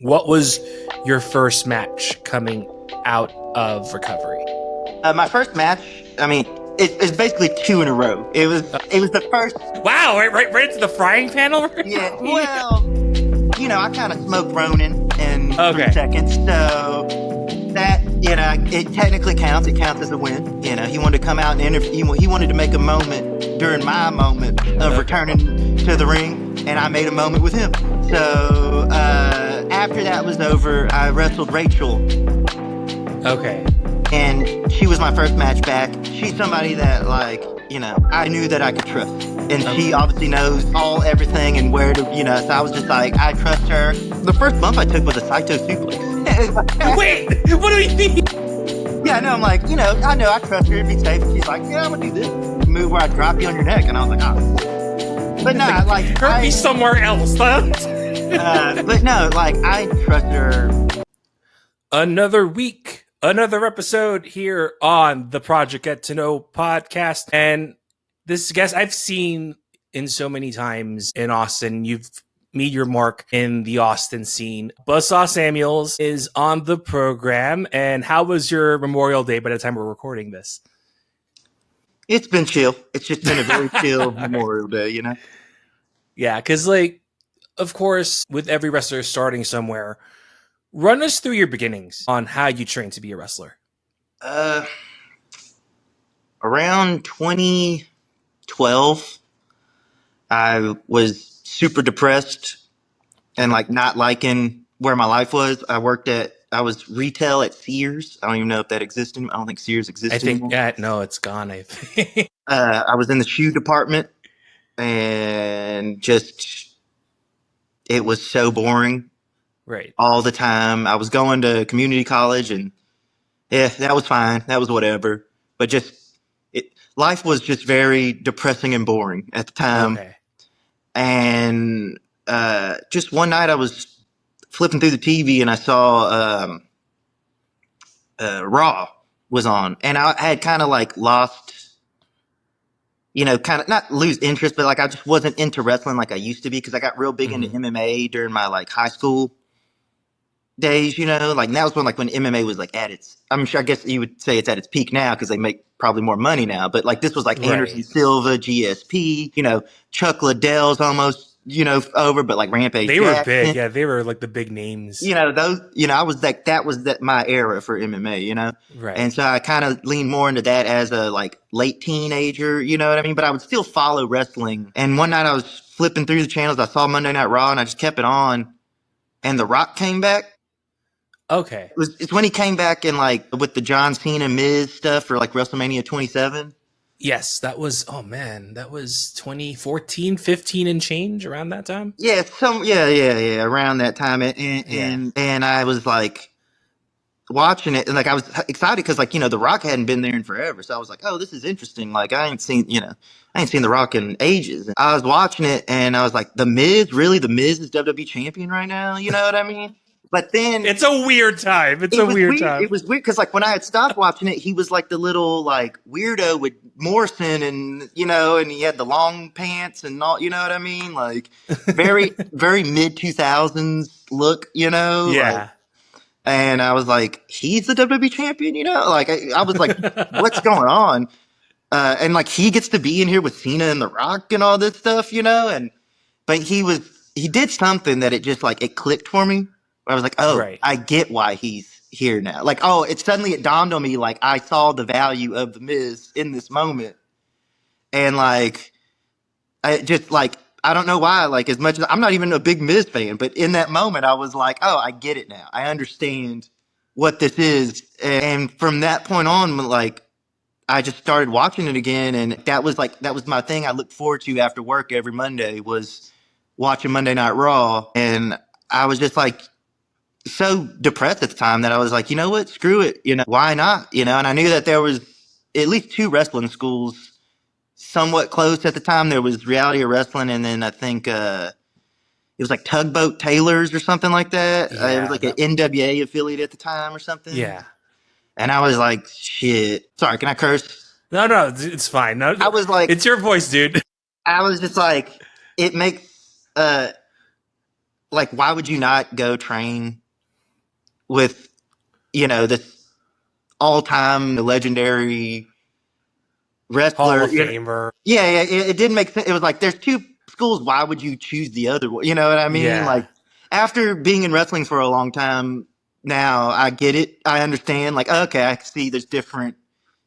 What was your first match coming out of recovery? My first match, I mean, it's basically two in a row. It was the first. Wow, right into the frying pan already? Yeah, well, I kind of smoked Ronin in Okay. 3 seconds, so that it technically counts. It counts as a win. He wanted to come out and interview. He wanted to make a moment during my moment of returning to the ring, and I made a moment with him. So after that was over, I wrestled Rachel. Okay. And she was my first match back. She's somebody that, I knew that I could trust. And she obviously knows everything and where to, so I was just like, I trust her. The first bump I took was a Saito suplex. Wait, what do you mean? Yeah, I know. I'm like, I know I trust her to be safe. And she's like, yeah, I'm going to do this move where I drop you on your neck. And I was like, oh. But no, hurt me somewhere else, huh? But no, I trust her. Another week. Another episode here on the Project Get to Know podcast. And this guest I've seen in so many times in Austin. You've made your mark in the Austin scene. Buzzsaw Samuels is on the program. And how was your Memorial Day by the time we're recording this? It's been chill. It's just been a very chill Memorial Day, Yeah, because of course, with every wrestler starting somewhere, run us through your beginnings on how you trained to be a wrestler. Around 2012, I was super depressed and not liking where my life was. I was retail at Sears. I don't even know if that existed. I don't think Sears existed anymore. No, it's gone. I think. I was in the shoe department and it was so boring. Right. All the time. I was going to community college and yeah, that was fine. That was whatever. But life was just very depressing and boring at the time. Okay. And just one night I was flipping through the TV and I saw Raw was on. And I had kind of lost, kind of not lose interest, but I just wasn't into wrestling like I used to be because I got real big into MMA during my high school days, and that was when MMA was at its, I guess you would say it's at its peak now because they make probably more money now, but this was Anderson Silva, GSP, Chuck Liddell's almost over, but Rampage they Jackson, were big. Yeah, they were the big names, those, I was that was my era for MMA, right. And so I kind of leaned more into that as a late teenager, you know what I mean, but I would still follow wrestling. And one night I was flipping through the channels, I saw Monday Night Raw and I just kept it on, and The Rock came back. Okay. It's when he came back in with the John Cena Miz stuff for WrestleMania 27. Yes, that was 2014, 15 and change around that time. Yeah, around that time, and I was watching it and I was excited because The Rock hadn't been there in forever, so I was like, oh, this is interesting. I ain't seen The Rock in ages. And I was watching it and I was like, the Miz is WWE champion right now. You know what I mean? But then it's a weird time. It was weird. It was weird because when I had stopped watching it, he was the little weirdo with Morrison and and he had the long pants and all. You know what I mean? Very very mid 2000s look. Yeah. And I was like, he's the WWE champion. I was like, what's going on? And he gets to be in here with Cena and The Rock and all this stuff. But he did something that it just it clicked for me. I was like, oh, right. I get why he's here now. It dawned on me, I saw the value of the Miz in this moment. And I just I don't know why, as much as I'm not even a big Miz fan, but in that moment I was like, oh, I get it now. I understand what this is. And from that point on, I just started watching it again. And that was my thing I looked forward to after work every Monday was watching Monday Night Raw. And I was just so depressed at the time that I was like, you know what, screw it, why not, and I knew that there was at least 2 wrestling schools somewhat close at the time. There was Reality of Wrestling, and then I think it was Tugboat Taylors or something like that. It was an NWA affiliate at the time or something. Yeah. And I was like, shit, sorry, can I curse? No, it's fine. No, I was like, it's your voice, dude. I was just it makes like, why would you not go train with, this all time legendary Hall wrestler? of Famer. Yeah, it didn't make sense. It was like, there's two schools. Why would you choose the other one? You know what I mean? Like, Yeah. after being in wrestling for a long time now, I get it. I understand. Like, okay, I see there's different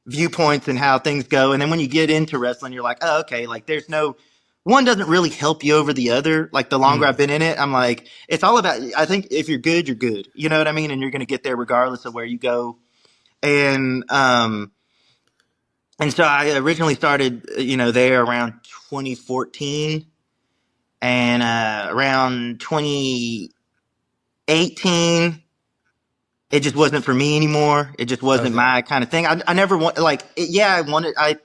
viewpoints and how things go. And then when you get into wrestling, you're like, oh, okay, like there's no one doesn't really help you over the other. Like the longer I've Mm. been in it, I'm like, it's all about, I think if you're good, you're good. You know what I mean? And you're going to get there regardless of where you go. And, and so I originally started, there around 2014 and, around 2018, it just wasn't for me anymore. It just wasn't Okay. my kind of thing. I never want like yeah, I wanted I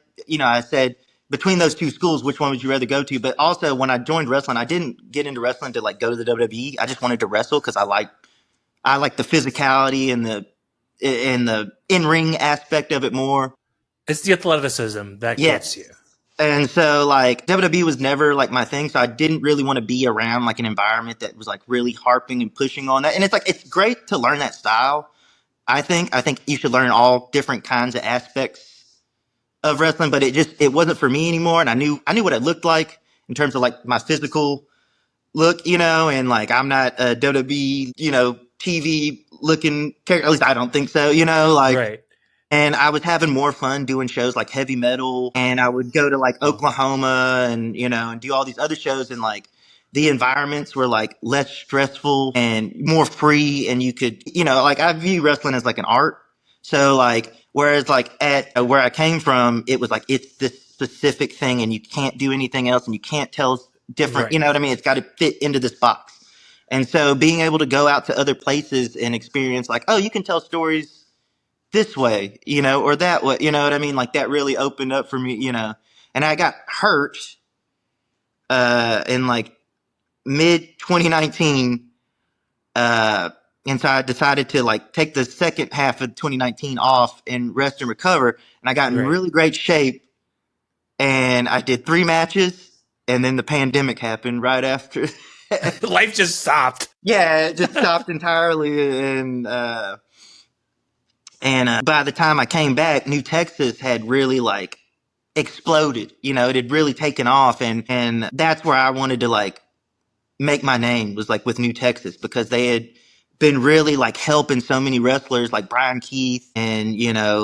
said between those two schools, which one would you rather go to? But also when I joined wrestling, I didn't get into wrestling to like go to the WWE. I just wanted to wrestle because I like the physicality and the in ring aspect of it more. It's the athleticism that gets Yes. you. And so like WWE was never like my thing, so I didn't really want to be around like an environment that was like really harping and pushing on that. And it's like it's great to learn that style. I think you should learn all different kinds of aspects of wrestling, but it wasn't for me anymore. And I knew what it looked like in terms of like my physical look, and like I'm not a WWE, TV looking character. At least I don't think so, like. Right. And I was having more fun doing shows like heavy metal, and I would go to like Oh. Oklahoma and and do all these other shows, and like the environments were like less stressful and more free, and you could like I view wrestling as like an art. So like whereas like at where I came from, it was like it's this specific thing, and you can't do anything else, and you can't tell different. You Right. know what I mean? It's got to fit into this box. And so being able to go out to other places and experience like, oh, you can tell stories this way, or that way, you know what I mean? Like that really opened up for me, And I got hurt in like mid 2019, and so I decided to like take the second half of 2019 off and rest and recover. And I got in Right. really great shape, and I did 3 matches, and then the pandemic happened right after. Life just stopped. Yeah, it just stopped entirely, and by the time I came back, New Texas had really like exploded. It had really taken off, and that's where I wanted to like make my name was like with New Texas because they had been really like helping so many wrestlers like Brian Keith and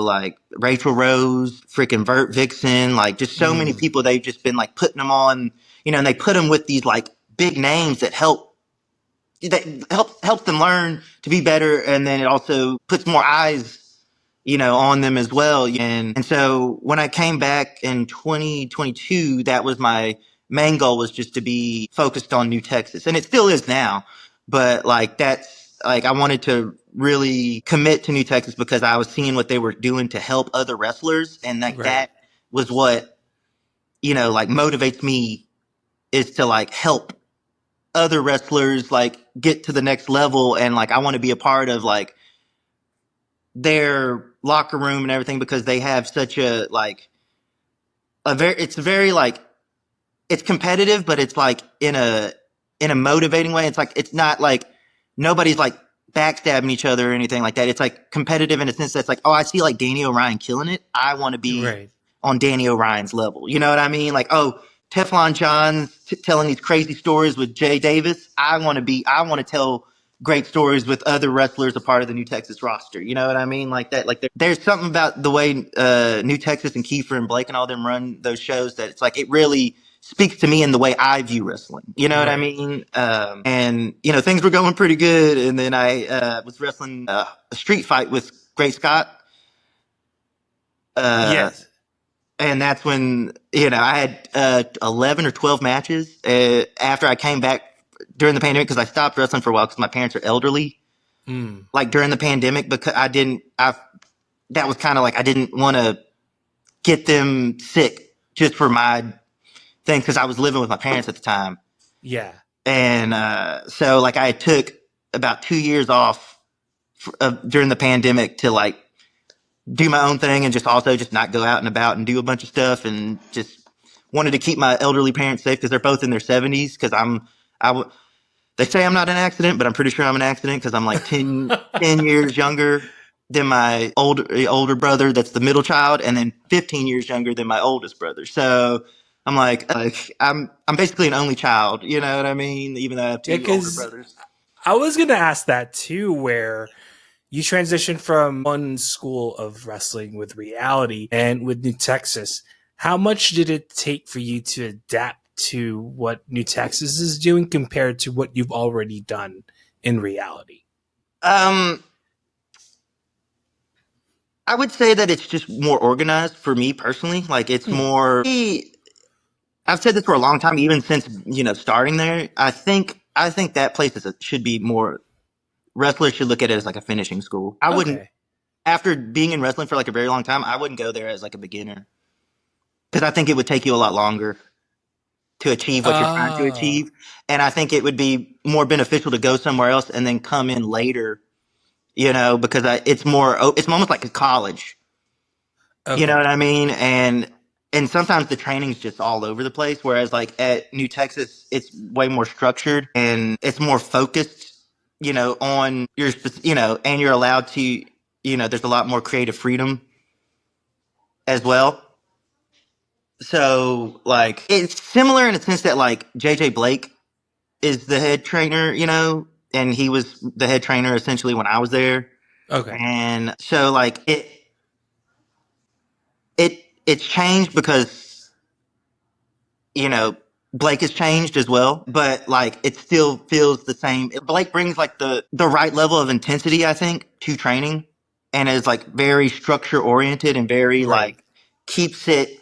like Rachel Rose, freaking Vert Vixen, like just so many Mm. people. They've just been like putting them on, and they put them with these like big names that helps them learn to be better, and then it also puts more eyes on them as well. And so when I came back in 2022, that was my main goal, was just to be focused on New Texas. And it still is now. But like that's like I wanted to really commit to New Texas because I was seeing what they were doing to help other wrestlers. And like Right. that was what, like motivates me, is to like help other wrestlers like get to the next level. And like I want to be a part of like their locker room and everything because they have such a like it's very like it's competitive, but it's like in a motivating way. It's like it's not like nobody's like backstabbing each other or anything like that. It's like competitive in a sense that's like, oh, I see like Danny O'Ryan killing it. I want to be Right. on Danny O'Ryan's level. You know what I mean? Like, oh, Teflon John's telling these crazy stories with Jay Davis. I want to tell great stories with other wrestlers a part of the New Texas roster. You know what I mean? Like that. Like there's something about the way New Texas and Kiefer and Blake and all them run those shows that it's like it really speaks to me in the way I view wrestling. You know what I Right. mean? And things were going pretty good, and then I was wrestling a street fight with Great Scott. Uh, Yes. and that's when I had 11 or 12 matches after I came back during the pandemic because I stopped wrestling for a while because my parents are elderly. Mm. Like during the pandemic, because that was kind of like I didn't want to get them sick just for my thing because I was living with my parents at the time. Yeah. And so like I took about 2 years off during the pandemic to like do my own thing and just also just not go out and about and do a bunch of stuff, and just wanted to keep my elderly parents safe because they're both in their 70s because I They say I'm not an accident, but I'm pretty sure I'm an accident because I'm like 10 years younger than my older brother that's the middle child, and then 15 years younger than my oldest brother. So I'm like I'm basically an only child, you know what I mean? Even though I have Yeah, two older because brothers. I was gonna ask that too, where you transitioned from one school of wrestling with reality and with New Texas. How much did it take for you to adapt to what New Texas is doing compared to what you've already done in reality? Um, I would say that it's just more organized for me personally. Like it's Hmm. more. I've said this for a long time, even since starting there. I think that place should be more. Wrestlers should look at it as like a finishing school. I wouldn't, Okay. after being in wrestling for like a very long time, I wouldn't go there as like a beginner because I think it would take you a lot longer to achieve what you're trying to Oh, achieve, and I think it would be more beneficial to go somewhere else and then come in later. Because it's almost like a college. You know okay. what I mean? And sometimes the training's just all over the place. Whereas like at New Texas, it's way more structured and it's more focused. On and you're allowed to. There's a lot more creative freedom as well. So like it's similar in a sense that like JJ Blake is the head trainer. And he was the head trainer essentially when I was there. Okay. And so like it's changed because you know, Blake has changed as well, but like it still feels the same. Blake brings like the right level of intensity, I think, to training, and is like very structure oriented and very Right. like keeps it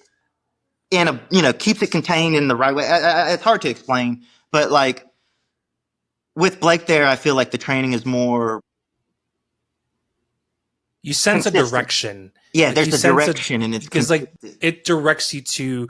keeps it contained in the right way. It's hard to explain, but like with Blake there, I feel like the training is more You sense a consistent. direction. Yeah, Like you there's a sense a direction and it's because like consistent. it directs you to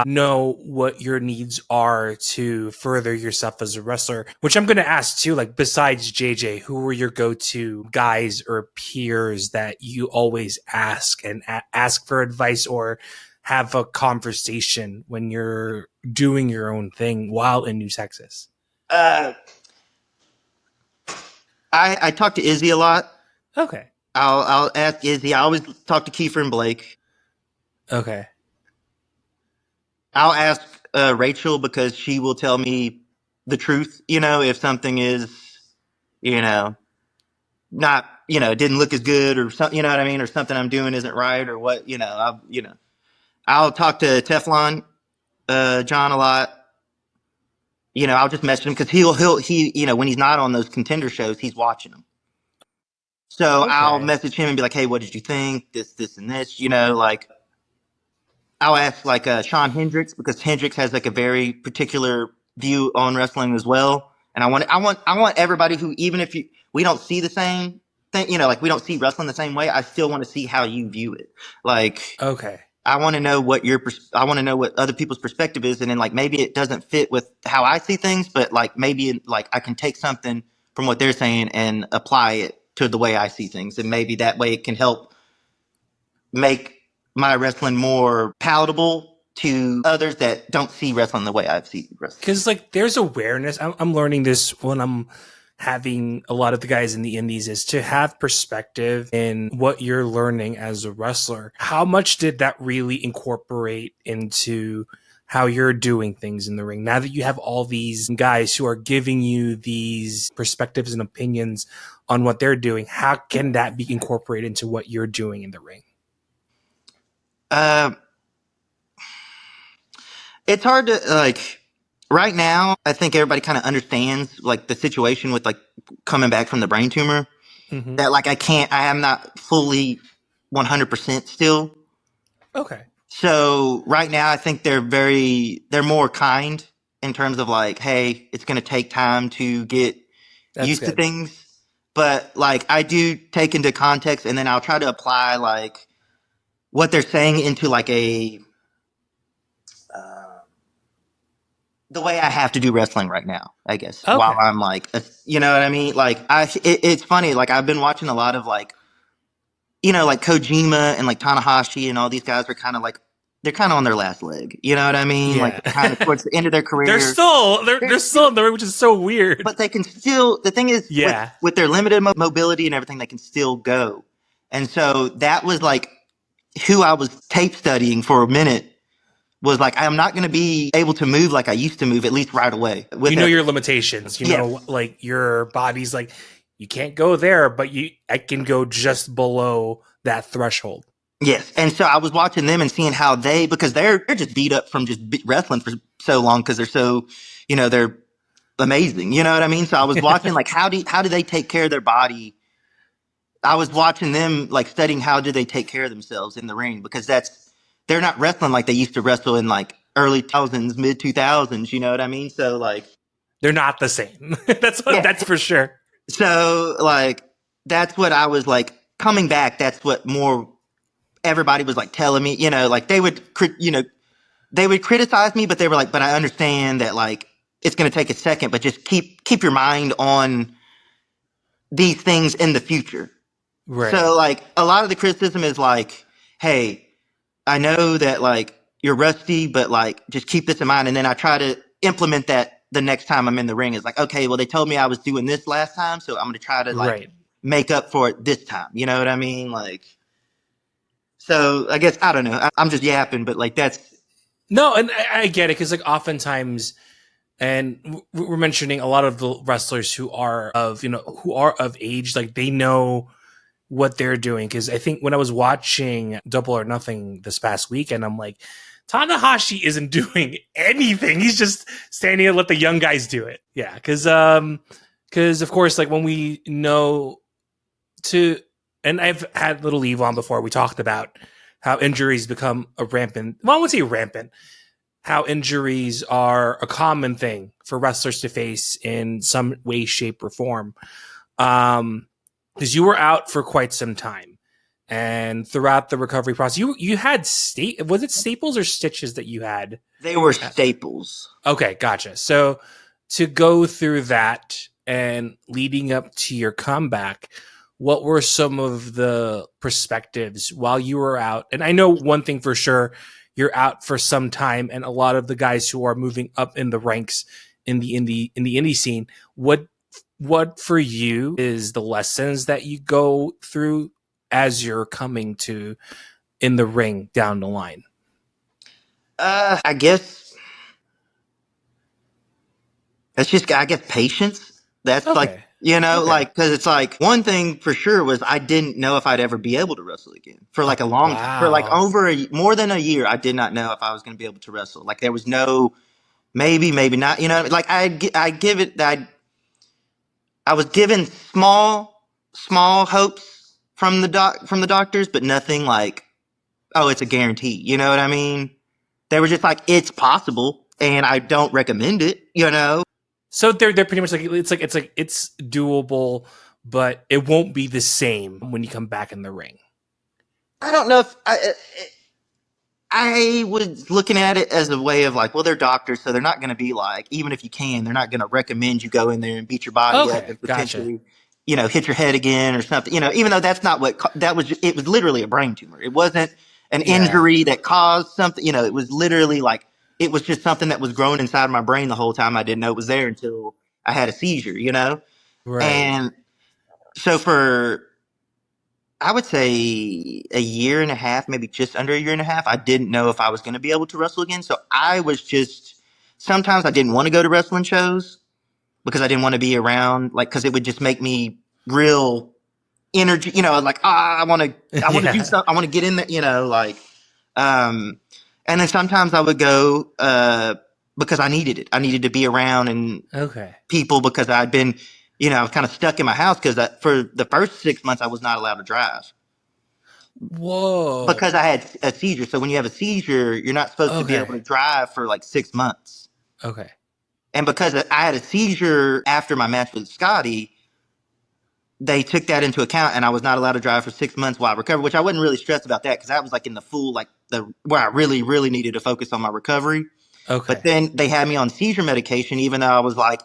know what your needs are to further yourself as a wrestler. Which I'm going to ask too. Like besides JJ, who were your go-to guys or peers that you always ask and ask for advice or have a conversation when you're doing your own thing while in New Texas? Uh, I talk to Izzy a lot. Okay. I'll ask Izzy. I always talk to Kiefer and Blake. Okay. I'll ask Rachel because she will tell me the truth. If something is, you know, not, didn't look as good or something. You know what I mean, or something I'm doing isn't right or what. I'll talk to Teflon John a lot. I'll just message him because when he's not on those contender shows, he's watching them. So I'll Okay. message him and be like, hey, what did you think? This, and this. Like I'll ask like Sean Hendricks because Hendricks has like a very particular view on wrestling as well. And I want everybody who, even if we don't see the same thing, like we don't see wrestling the same way, I still want to see how you view it. Like Okay. I want to know I want to know what other people's perspective is, and then like maybe it doesn't fit with how I see things, but like maybe like I can take something from what they're saying and apply it to the way I see things, and maybe that way it can help make my wrestling more palatable to others that don't see wrestling the way I see wrestling. Because like there's awareness. I'm learning this when I'm having a lot of the guys in the indies is to have perspective in what you're learning as a wrestler. How much did that really incorporate into how you're doing things in the ring? Now that you have all these guys who are giving you these perspectives and opinions on what they're doing, how can that be incorporated into what you're doing in the ring? Uh, it's hard to like right now. I think everybody kind of understands like the situation with like coming back from the brain tumor. Mm-hmm. That like I am not fully 100% still. Okay. So right now, I think they're more kind in terms of like, hey, it's going to take time to get That's used to good. things. But like, I do take into context, and then I'll try to apply like what they're saying into like uh, the way I have to do wrestling right now. I guess while Okay. I'm like, you know what I mean? Like, it's funny. Like, I've been watching a lot of like like Kojima and like Tanahashi and all these guys are kind of like they're kind of on their last leg. You know what I mean? Like Yeah. they're kind of towards the end of their they're career. still they're They're they're still still, in the ring, which is so weird. but they can still. The thing is, Yeah. with their limited mobility and everything, they can still go. And so that was like who I was tape studying for a minute. Was like, I'm not going to be able to move like I used to move, at least right away. You know your limitations. You know, Yes. like your body's like, you can't go there, but I can go just below that threshold. Yes. And so I was watching them and seeing how because they're just beat up from just wrestling for so long because they're so, they're amazing. You know what I mean? So I was watching like how do they take care of their body? I was watching them like studying how do they take care of themselves in the ring because they're not wrestling like they used to wrestle in like early 2000s, mid 2000s. You know what I mean? So like they're not the same. That's for sure. So like that's what I was like coming back. That's what more everybody was like telling me. Like they would criticize me, but they were like, but I understand that like it's going to take a second, but just keep your mind on these things in the future. Right. So like a lot of the criticism is like, hey, I know that like you're rusty, but like just keep this in mind. And then I try to implement that the next time I'm in the ring. It's like, okay, well they told me I was doing this last time, so I'm going to try to like make up for it this time. You know what I mean? Like, so I guess, I don't know. I'm just yapping, but like that's. No, and I get it because like oftentimes, and we're mentioning a lot of the wrestlers who are of age, like they know what they're doing. Because I think when I was watching Double or Nothing this past weekend, I'm like, Tanahashi isn't doing anything. He's just standing and let the young guys do it. Yeah, because of course, like when we know and I've had Little Eve on before. We talked about how injuries become a rampant. Well, I wouldn't say rampant. How injuries are a common thing for wrestlers to face in some way, shape, or form. Because you were out for quite some time, and throughout the recovery process, you had was it staples or stitches that you had? They were staples. Okay, gotcha. So to go through that and leading up to your comeback, what were some of the perspectives while you were out? And I know one thing for sure, you're out for some time, and a lot of the guys who are moving up in the ranks in the indie scene, what for you is the lessons that you go through as you're coming to in the ring down the line? I guess that's just, I guess, patience. That's Okay. like, like, because it's like one thing for sure was I didn't know if I'd ever be able to wrestle again for like a long time. For like more than a year, I did not know if I was going to be able to wrestle. Like there was no maybe not. Like I give it that I was given small hopes from the doctors, but nothing like, oh, it's a guarantee. You know what I mean? They were just like, it's possible, and I don't recommend it. So they're pretty much like it's doable, but it won't be the same when you come back in the ring. I don't know if I was looking at it as a way of like, well, they're doctors, so they're not going to be like, even if you can, they're not going to recommend you go in there and beat your body up and potentially, hit your head again or something. Even though that's not what that was. It was literally a brain tumor. It wasn't an injury that caused something. It was literally like it was just something that was growing inside my brain the whole time. I didn't know it was there until I had a seizure. Right. And so I would say a year and a half, maybe just under a year and a half, I didn't know if I was going to be able to wrestle again. So I was sometimes I didn't want to go to wrestling shows because I didn't want to be around, like, because it would just make me real energy, like, I want to do something. I want to get in there, and then sometimes I would go, because I needed it. I needed to be around and people because I'd been, I was kind of stuck in my house because for the first 6 months I was not allowed to drive. Whoa! Because I had a seizure. So when you have a seizure, you're not supposed to be able to drive for like 6 months. Okay. And because I had a seizure after my match with Scotty, they took that into account, and I was not allowed to drive for 6 months while I recovered. Which I wasn't really stressed about that because that was like in the full where I really really needed to focus on my recovery. Okay. But then they had me on seizure medication, even though I was like,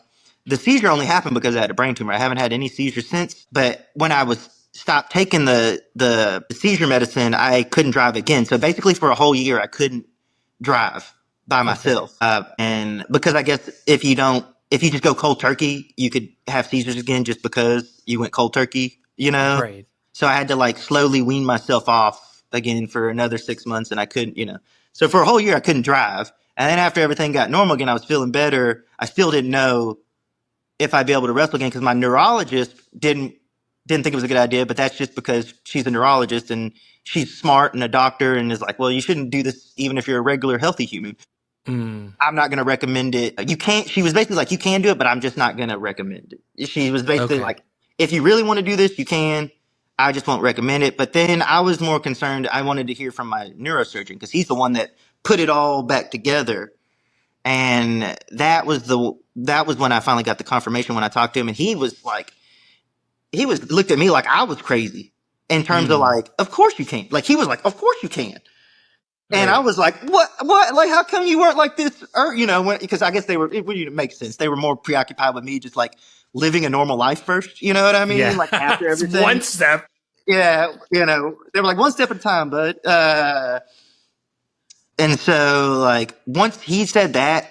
the seizure only happened because I had a brain tumor. I haven't had any seizures since. But when I was stopped taking the seizure medicine, I couldn't drive again. So basically for a whole year, I couldn't drive by Okay. myself. And because I guess if you just go cold turkey, you could have seizures again just because you went cold turkey, you know? Right. So I had to like slowly wean myself off again for another 6 months, and I couldn't, So for a whole year, I couldn't drive. And then after everything got normal again, I was feeling better. I still didn't know if I'd be able to wrestle again because my neurologist didn't think it was a good idea, but that's just because she's a neurologist and she's smart and a doctor and is like, well, you shouldn't do this even if you're a regular healthy human. Mm. I'm not going to recommend it. You can't, she was basically like, you can do it, but I'm just not going to recommend it. She was basically Okay. like, if you really want to do this, you can. I just won't recommend it. But then I was more concerned. I wanted to hear from my neurosurgeon because he's the one that put it all back together. And that was when I finally got the confirmation when I talked to him. And he was like, looked at me like I was crazy in terms of Mm. like, of course you can. Like he was like, of course you can. And I Right. was like, what? Like, how come you weren't like this? Or, because I guess it wouldn't make sense. They were more preoccupied with me just like living a normal life first. You know what I mean? Yeah. Like after It's one everything. step. Yeah. They were like one step at a time, but, and so like once he said that,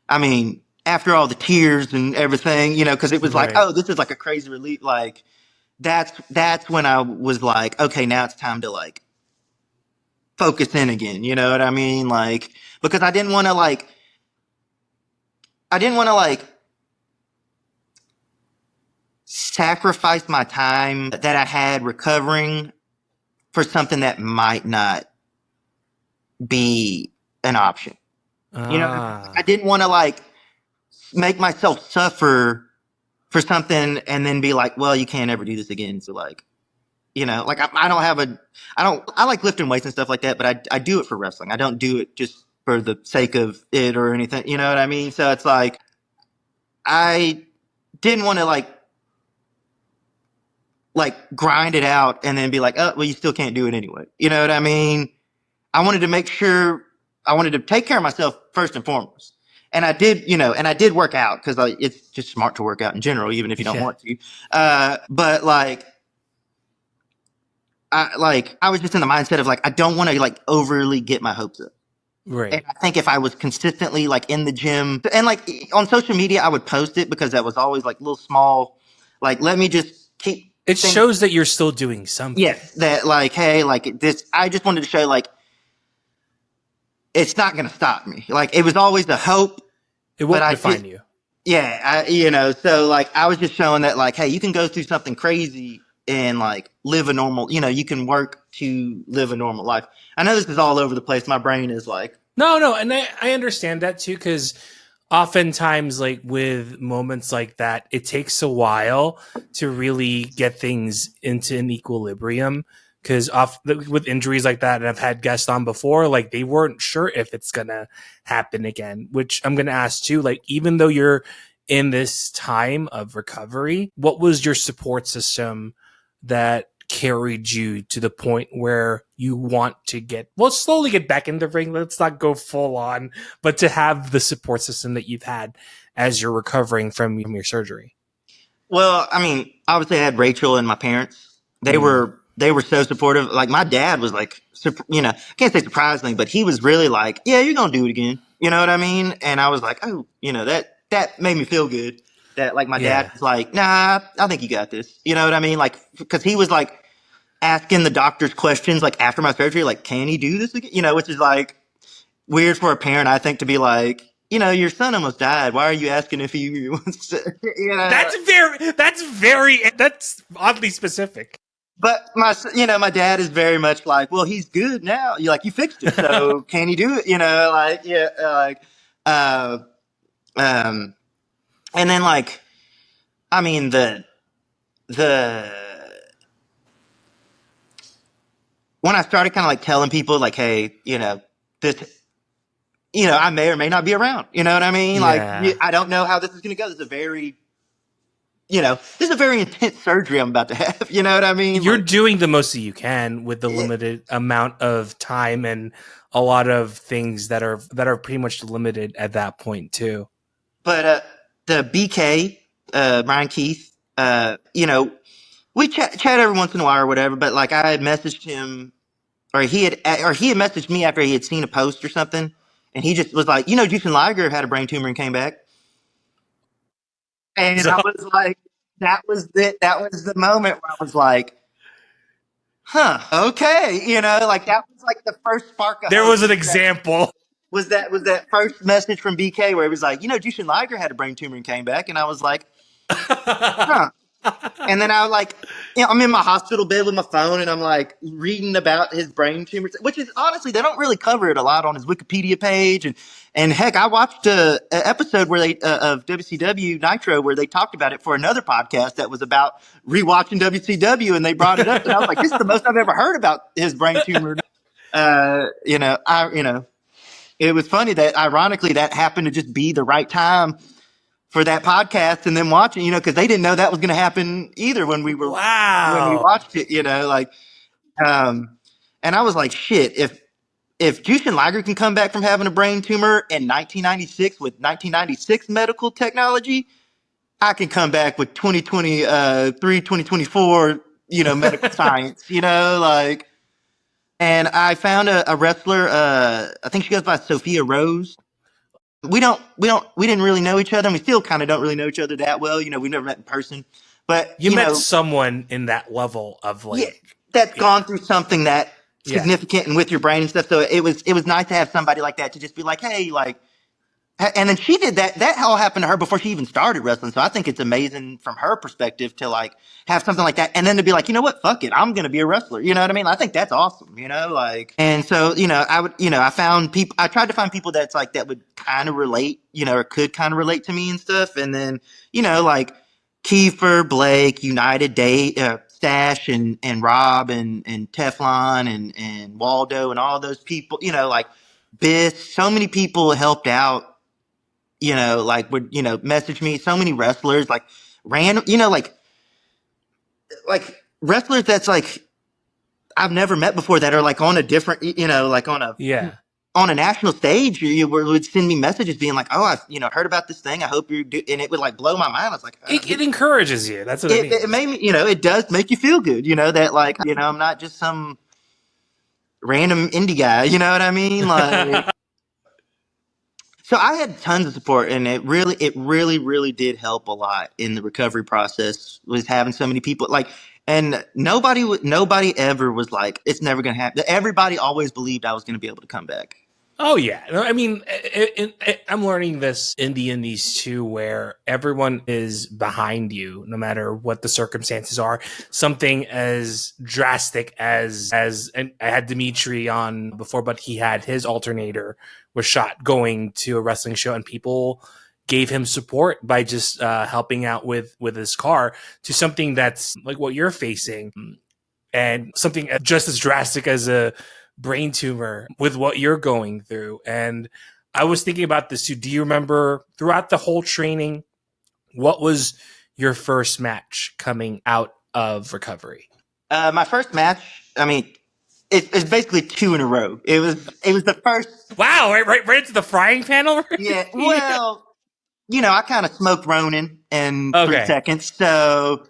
I mean, after all the tears and everything, cause it was like, Right. oh, this is like a crazy relief. Like that's when I was like, okay, now it's time to like, focus in again. You know what I mean? Like, because I didn't want to like sacrifice my time that I had recovering for something that might not be an option. You know what I mean? I Ah. didn't want to like make myself suffer for something and then be like, well, you can't ever do this again. So like, like I like lifting weights and stuff like that, but I do it for wrestling. I don't do it just for the sake of it or anything. You know what I mean? So it's like, I didn't want to like grind it out and then be like, oh, well, you still can't do it anyway. You know what I mean? I wanted to make sure I wanted to take care of myself first and foremost. And I did, and I did work out because it's just smart to work out in general, even if you don't Yeah. want to. But I was just in the mindset of like, I don't want to like overly get my hopes up. And Right. I think if I was consistently like in the gym and like on social media, I would post it because that was always like little small, like, let me just keep It things. shows that you're still doing something. Yes. That like, hey, like this, I just wanted to show like, it's not going to stop me. Like it was always the hope, It but won't I just, define you. yeah, so like I was just showing that like, hey, you can go through something crazy and like live a normal, you can work to live a normal life. I know this is all over the place. My brain is like, No, and I understand that too, because oftentimes, like with moments like that, it takes a while to really get things into an equilibrium. Because with injuries like that, and I've had guests on before, like they weren't sure if it's gonna happen again. Which I'm gonna ask too. Like, even though you're in this time of recovery, what was your support system that carried you to the point where you want to slowly get back in the ring? Let's not go full on, but to have the support system that you've had as you're recovering from your surgery. well, I mean, obviously I had Rachel and my parents. Mm. They were so supportive. Like my dad was like, I can't say surprisingly, but he was really like, yeah, you're going to do it again. You know what I mean? And I was like, oh, that made me feel good that like my dad Yeah. was like, nah, I think you got this. You know what I mean? Like, cause he was like asking the doctors questions like after my surgery, like, can he do this again? Which is like weird for a parent, I think, to be like, your son almost died. Why are you asking if he wants to, That's oddly specific. But my dad is very much like, well, he's good now. You like, you fixed it. So can he do it? Like, yeah, uh, um, and then like, I mean, the, when I started kind of like telling people like, hey, this, I may or may not be around. You know what I mean? Like, Yeah. I don't know how this is going to go. This is a very intense surgery I'm about to have. You know what I mean? You're Like, doing the most that you can with the yeah, limited amount of time and a lot of things that are pretty much limited at that point too. but, the BK, Brian Keith, we chat every once in a while or whatever, but like I had messaged him or he had messaged me after he had seen a post or something. and he just was like, Jushin Liger had a brain tumor and came back. And So I was like, that was the moment where I was like, huh, okay, like that was like the first spark of there hope. was an example. Was that first message from BK where it was like, Jushin Liger had a brain tumor and came back, and I was like, huh. And then I like, I'm in my hospital bed with my phone, and I'm like reading about his brain tumors, which is honestly they don't really cover it a lot on his Wikipedia page, and heck, I watched a episode where they of WCW Nitro where they talked about it for another podcast that was about rewatching WCW, and they brought it up, and I was like, this is the most I've ever heard about his brain tumor. It was funny that ironically that happened to just be the right time for that podcast and then watching, because they didn't know that was going to happen either when we Wow. watched it, and I was like, shit, if Jushin Liger can come back from having a brain tumor in 1996 with 1996 medical technology, I can come back with 2024, medical science, like, and I found a wrestler, I think she goes by Sophia Rose. We didn't really know each other, and we still kind of don't really know each other that well. We've never met in person, but You met someone in that level of yeah, like, that's gone through something that yeah. significant and with your brain and stuff. So it was nice to have somebody like that to just be like, hey, like, and then she did that. That all happened to her before she even started wrestling. So I think it's amazing from her perspective to like have something like that, and then to be like, you know what, fuck it, I'm gonna be a wrestler. You know what I mean? I think that's awesome. Like, and so I would, I found people. I tried to find people that's like that would kind of relate, or could kind of relate to me and stuff. And then like Kiefer, Blake, United, Stash, and Rob, and Teflon, and Waldo, and all those people. Like Biss. So many people helped out, like would, message me. So many wrestlers, like random, like wrestlers that's like I've never met before that are like on a different, like on a national stage. You would send me messages being like, oh, I've heard about this thing. I hope you're and it would like blow my mind. I was like, It encourages you. That's what it means. It made me, it does make you feel good. That like, I'm not just some random indie guy. You know what I mean? Like. So I had tons of support, and it really did help a lot in the recovery process. Was having so many people like, and nobody ever was like, it's never gonna happen. Everybody always believed I was gonna be able to come back. Oh yeah, no, I mean, I'm learning this in the indies too, where everyone is behind you, no matter what the circumstances are. Something as drastic as and I had Dimitri on before, but he had his alternator was shot going to a wrestling show, and people gave him support by just helping out with his car, to something that's like what you're facing, and something just as drastic as a brain tumor with what you're going through. And I was thinking about this too. Do you remember throughout the whole training, what was your first match coming out of recovery? My first match, I mean, it's basically two in a row. It was the first. Wow, right into the frying pan already? Yeah, well, I kind of smoked Ronin in 3 seconds, so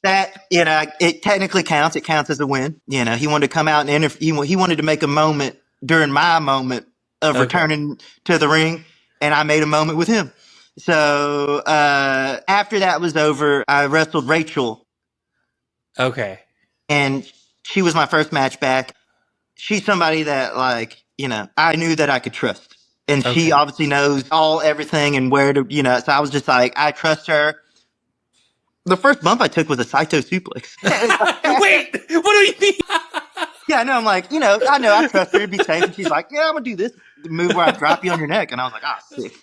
that, it technically counts. It counts as a win. He wanted to come out and interview. He wanted to make a moment during my moment of returning to the ring, and I made a moment with him. So after that was over, I wrestled Rachel. Okay. And she was my first match back. She's somebody that, like, I knew that I could trust. And she obviously knows everything and where to, so I was just like, I trust her. The first bump I took was a Saito suplex. Wait, what do you mean? Yeah, I know. I'm like, I know I trust her to be safe. And she's like, yeah, I'm going to do this move where I drop you on your neck. And I was like, sick.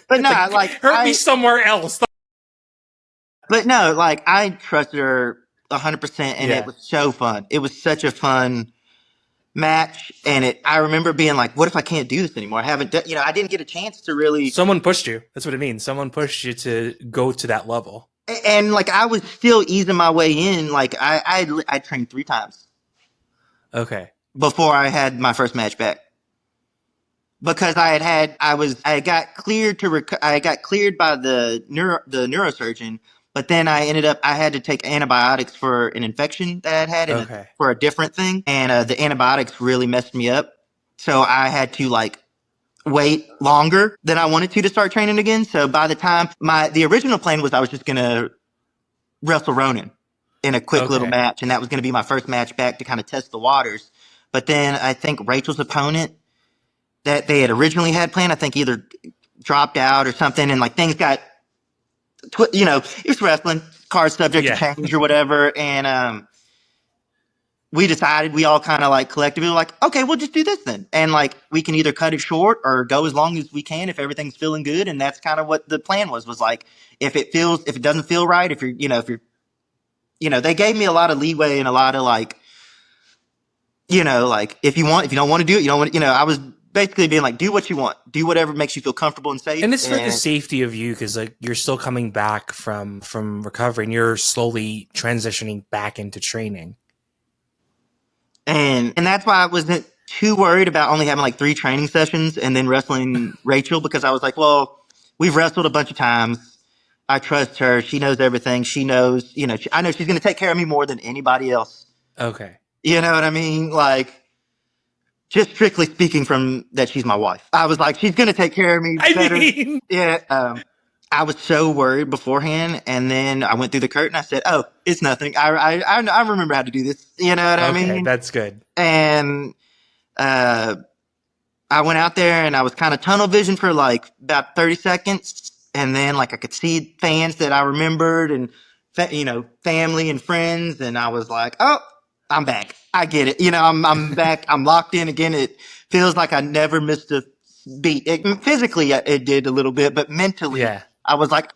But no, hurt me somewhere else. But no, like, I trusted her 100%, and it was so fun. It was such a fun match, and I remember being like, what if I can't do this anymore? I haven't done, I didn't get a chance to really. Someone pushed you. That's what it means. Someone pushed you to go to that level. And like, I was still easing my way in. Like, I trained 3 times. Okay. Before I had my first match back. Because I got cleared I got cleared by the neurosurgeon, but then I had to take antibiotics for an infection that I'd had for a different thing. And the antibiotics really messed me up. So I had to, like, wait longer than I wanted to start training again. So by the time the original plan was I was just going to wrestle Ronan in a quick little match. And that was going to be my first match back to kind of test the waters. But then I think Rachel's opponent that they had originally had planned, I think either dropped out or something. And like things got, it's wrestling, card subject to change or whatever. And, we decided, we all kind of like collectively were like, okay, we'll just do this then. And like, we can either cut it short or go as long as we can if everything's feeling good. And that's kind of what the plan was like, if it doesn't feel right, if you're, they gave me a lot of leeway and a lot of like, like if you don't want to do it, you don't want, I was basically being like, do what you want, do whatever makes you feel comfortable and safe. And it's for the safety of you, because like you're still coming back from recovery and you're slowly transitioning back into training. And that's why I wasn't too worried about only having like 3 training sessions and then wrestling Rachel, because I was like, well, we've wrestled a bunch of times. I trust her. She knows everything. She knows, I know she's going to take care of me more than anybody else. Okay. You know what I mean? Like, just strictly speaking from that she's my wife. I was like, she's going to take care of me better. Yeah. I was so worried beforehand, and then I went through the curtain. I said, "Oh, it's nothing. I remember how to do this." You know what I mean? That's good. And I went out there, and I was kind of tunnel vision for like about 30 seconds, and then like I could see fans that I remembered, and family and friends, and I was like, "Oh, I'm back. I get it. I'm back. I'm locked in again." It feels like I never missed a beat. Physically, it did a little bit, but mentally, I was like,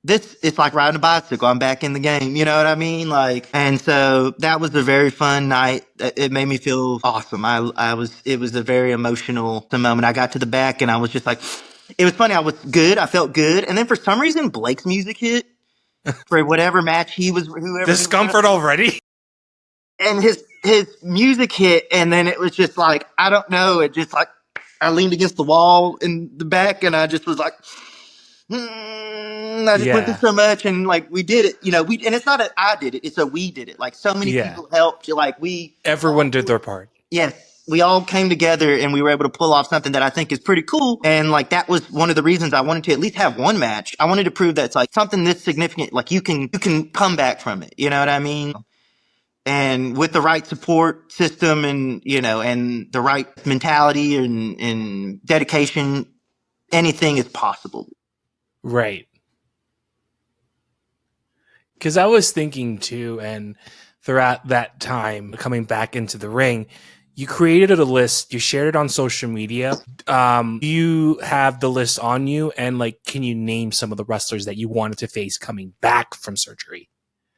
it's like riding a bicycle. I'm back in the game. You know what I mean? Like, and so that was a very fun night. It made me feel awesome. It was a very emotional moment. I got to the back and I was just like, it was funny. I was good. I felt good. And then for some reason, Blake's music hit for whatever match whoever. Discomfort already. And his music hit. And then it was just like, I don't know. It just like, I leaned against the wall in the back and I just was like, I just went through so much, and like we did it, and it's not that I did it, it's a we did it. Like so many people helped. Like everyone did their part. Yes, we all came together and we were able to pull off something that I think is pretty cool. And like that was one of the reasons I wanted to at least have one match. I wanted to prove that it's like something this significant, like you can come back from it. You know what I mean? And with the right support system and and the right mentality and dedication, anything is possible. Right. Because I was thinking too, and throughout that time coming back into the ring, you created a list, you shared it on social media. You have the list on you, and like, can you name some of the wrestlers that you wanted to face coming back from surgery?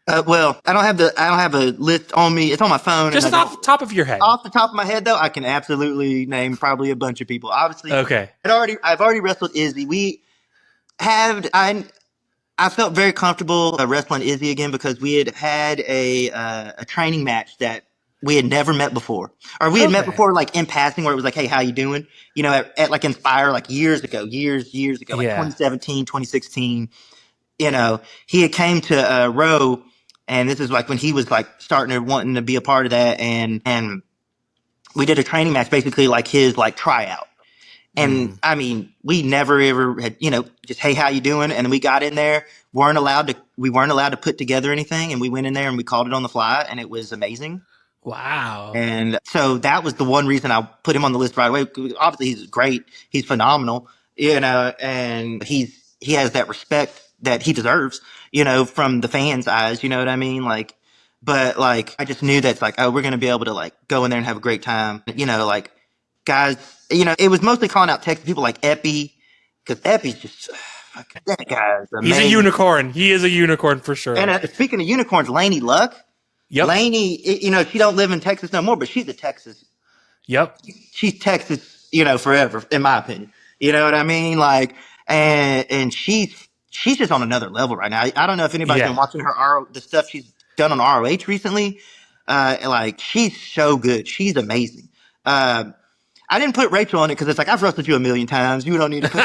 Well, I don't have a list on me. It's on my phone. Just off the top of your head. Off the top of my head, though, I can absolutely name probably a bunch of people. Obviously, okay. I've already wrestled Izzy. I felt very comfortable wrestling Izzy again because we had a training match that we had never met before, or we had met before like in passing, where it was like, "Hey, how you doing?" At like Inspire, like years ago, like 2017, 2016. He had came to Row, and this is like when he was like wanting to be a part of that, and we did a training match, basically like his like tryout. And I mean, we never ever had, just, "Hey, how you doing?" And we got in there, we weren't allowed to put together anything. And we went in there and we called it on the fly, and it was amazing. Wow. And so that was the one reason I put him on the list right away. Obviously he's great. He's phenomenal, and he has that respect that he deserves, from the fans' eyes, you know what I mean? Like, but like, I just knew that's like, oh, we're going to be able to like go in there and have a great time. Like, guys, it was mostly calling out Texas people like Epi, because Epi's just, that guy's amazing. He's a unicorn. He is a unicorn for sure. And speaking of unicorns, Lainey Luck. Yep. Lainey, she don't live in Texas no more, but she's a Texas. Yep. She's Texas, forever, in my opinion. You know what I mean? Like, and she's just on another level right now. I don't know if anybody's been watching the stuff she's done on ROH recently. Like, she's so good. She's amazing. I didn't put Rachel on it because it's like, I've wrestled you a million times. You don't need to put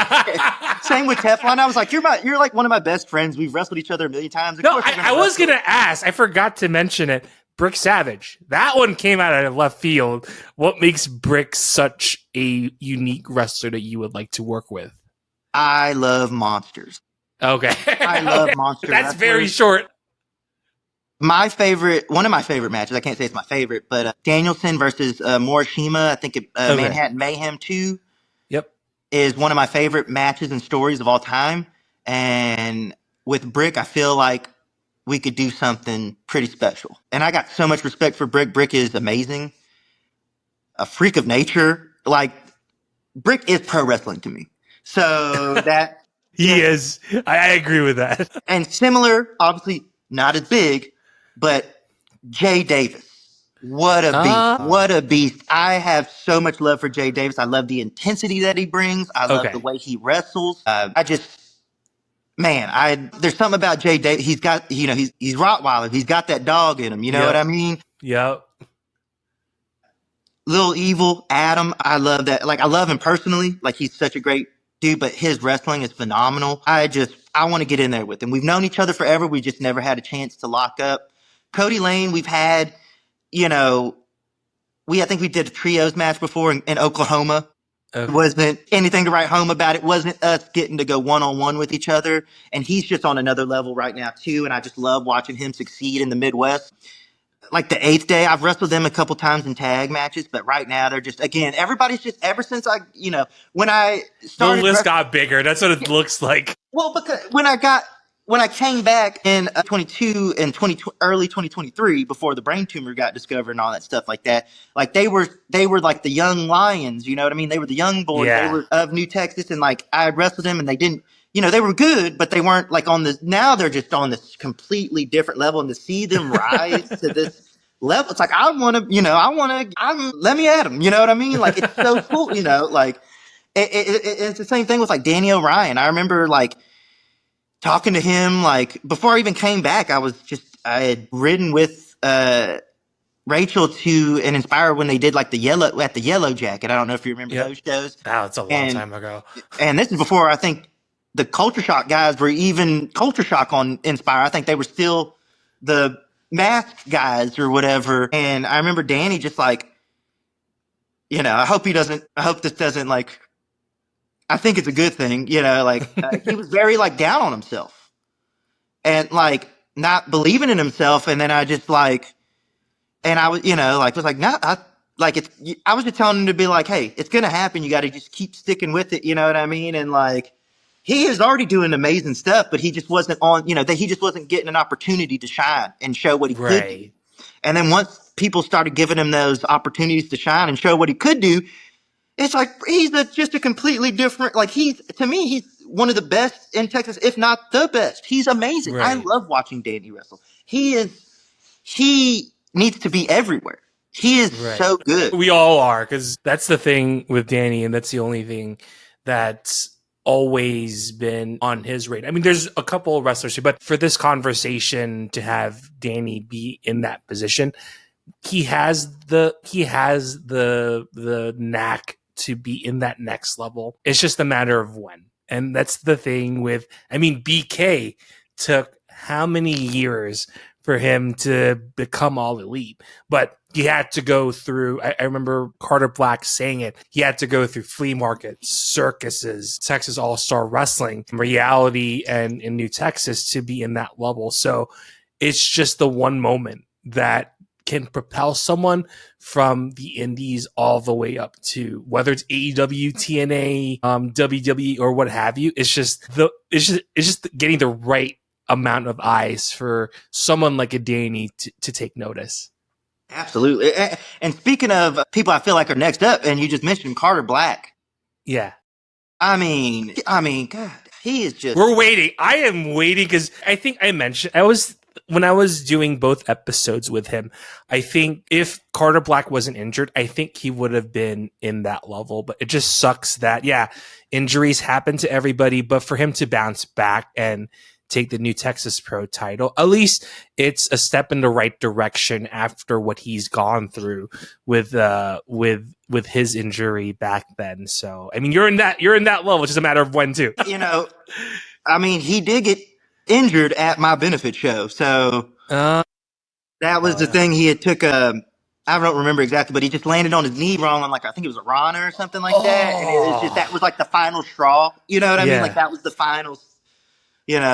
Same with Teflon. I was like, you're like one of my best friends. We've wrestled each other a million times. No, I was going to ask. I forgot to mention it. Brick Savage. That one came out of left field. What makes Brick such a unique wrestler that you would like to work with? I love monsters. Okay. I love monster That's wrestlers. very short. One of my favorite matches, I can't say it's my favorite, but Danielson versus Morishima, I think Manhattan Mayhem 2 is one of my favorite matches and stories of all time. And with Brick, I feel like we could do something pretty special. And I got so much respect for Brick. Brick is amazing. A freak of nature. Like, Brick is pro wrestling to me. So that... He is. I agree with that. And similar, obviously not as big, but Jay Davis. What a beast. What a beast. I have so much love for Jay Davis. I love the intensity that he brings. I love the way he wrestles. There's something about Jay Davis. He's got, he's Rottweiler. He's got that dog in him. You know what I mean? Yep. Little Evil, Adam. I love that. Like, I love him personally. Like, he's such a great dude, but his wrestling is phenomenal. I want to get in there with him. We've known each other forever. We just never had a chance to lock up. Cody Lane, we've had, I think we did a trios match before in Oklahoma. It wasn't anything to write home about. It wasn't us getting to go one-on-one with each other. And he's just on another level right now, too. And I just love watching him succeed in the Midwest. Like the Eighth Day, I've wrestled them a couple times in tag matches, but right now they're just, again, everybody's just, ever since when I started. The list got bigger. That's what it looks like. Well, because when I came back in 22 and early 2023, before the brain tumor got discovered and all that stuff like that, like they were like the young lions, you know what I mean? They were the young boys. They were of New Texas, and like I wrestled them, and they didn't, they were good, but they weren't like now they're just on this completely different level, and to see them rise to this level, it's like, let me at them, you know what I mean? Like, it's so cool, like it's the same thing with like Danny O'Ryan. I remember like talking to him, like before I even came back, I had ridden with Rachel to an Inspire when they did like the Yellow Jacket. I don't know if you remember those shows. Wow, it's a long time ago. And this is before I think the Culture Shock guys were even Culture Shock on Inspire. I think they were still the Masked guys or whatever. And I remember Danny just like, I hope this doesn't like, I think it's a good thing, like he was very like down on himself and like not believing in himself. And then I just like, and I was, was like, no, I was just telling him to be like, hey, it's going to happen. You got to just keep sticking with it. You know what I mean? And like, he is already doing amazing stuff, but he just wasn't on, he just wasn't getting an opportunity to shine and show what he could do. And then once people started giving him those opportunities to shine and show what he could do, it's like he's just a completely different. Like to me, he's one of the best in Texas, if not the best. He's amazing. Right. I love watching Danny wrestle. He needs to be everywhere. He is so good. We all are, because that's the thing with Danny, and that's the only thing that's always been on his radar. I mean, there's a couple of wrestlers, but for this conversation to have Danny be in that position, he has the knack to be in that next level. It's just a matter of when. And that's the thing with, BK took how many years for him to become all elite, but he had to go through, I remember Carter Black saying it, he had to go through flea markets, circuses, Texas All-Star Wrestling, reality, and in New Texas to be in that level. So it's just the one moment that can propel someone from the indies all the way up to whether it's AEW, TNA, WWE, or what have you. It's just getting the right amount of eyes for someone like a Danny to take notice. Absolutely. And speaking of people I feel like are next up, and you just mentioned Carter Black. Yeah. I mean, God, he is just... We're waiting. I am waiting because I think I mentioned, when I was doing both episodes with him, I think if Carter Black wasn't injured, I think he would have been in that level. But it just sucks that, injuries happen to everybody. But for him to bounce back and take the New Texas Pro title, at least it's a step in the right direction after what he's gone through with his injury back then. So, you're in that level. It's just a matter of when too. He did get injured at my benefit show. So That was the thing. He had took a. I don't remember exactly, but he just landed on his knee wrong on like I think it was a Rana or something like that, and it was just that Oh, was like the final straw. You know what I mean? Like yeah, that was the final,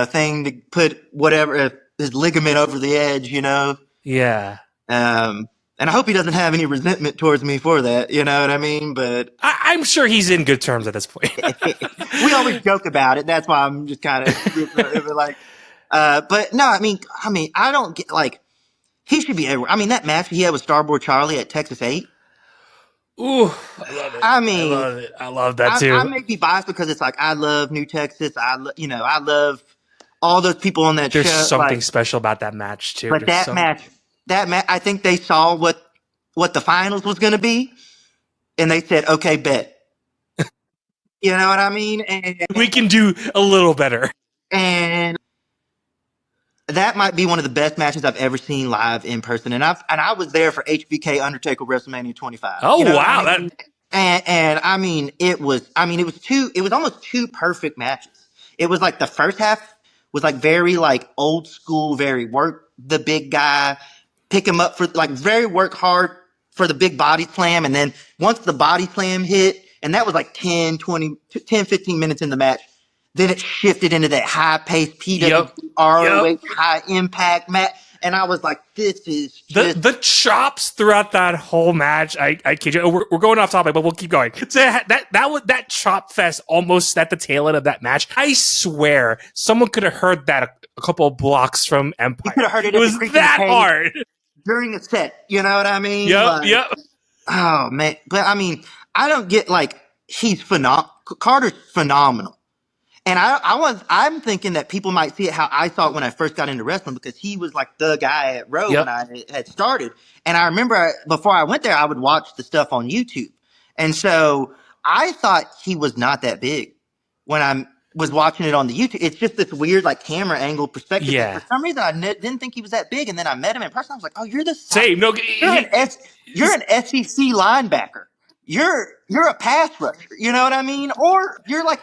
thing to put whatever his ligament over the edge. yeah. Um, and I hope he doesn't have any resentment towards me for that. You know what I mean? But I'm sure he's in good terms at this point. we always joke about it. That's why I'm just kind of like. But no, I don't get like he should be everywhere. I mean, that match he had with Starboard Charlie at Texas 8. Ooh, I love it. I I mean, love it. I love that I too. may be biased because it's like I love New Texas. I love all those people on that There's show. something Like, special about that match too. but There's some. that match, I think they saw what the finals was going to be, and they said, "Okay, bet." You know what I mean? We can do a little better. And that might be one of the best matches I've ever seen live in person. And I was there for HBK Undertaker WrestleMania 25. You Oh know what I wow, that mean? And it was almost two perfect matches. It was like the first half was like very like old school, very work the big guy, pick him up for like very work hard for the big body slam. And then once the body slam hit, and that was like 10, 15 minutes in the match, then it shifted into that high paced PWG Yep. ROH Yep. high impact match. And I was like, this is just The chops throughout that whole match, I kid you. Oh, we're going off topic, but we'll keep going. So that chop fest almost at the tail end of that match. I swear, someone could have heard that a couple of blocks from you Empire. could have heard it It at the was creak in the that cage hard. during a set. You know what I mean? Yep. Like, Yep. oh man. But I mean, I don't get like he's Carter's phenomenal. And I'm thinking that people might see it how I saw it when I first got into wrestling because he was like the guy at Row when Yep. I had started. And I remember before I went there, I would watch the stuff on YouTube. And so I thought he was not that big when I was watching it on the YouTube. It's just this weird like camera angle perspective that for Yeah. some reason I didn't think he was that big. And then I met him in person. I was like, oh, Same. No. you're an SEC linebacker. You're a pass rusher. You know what I mean? Or you're like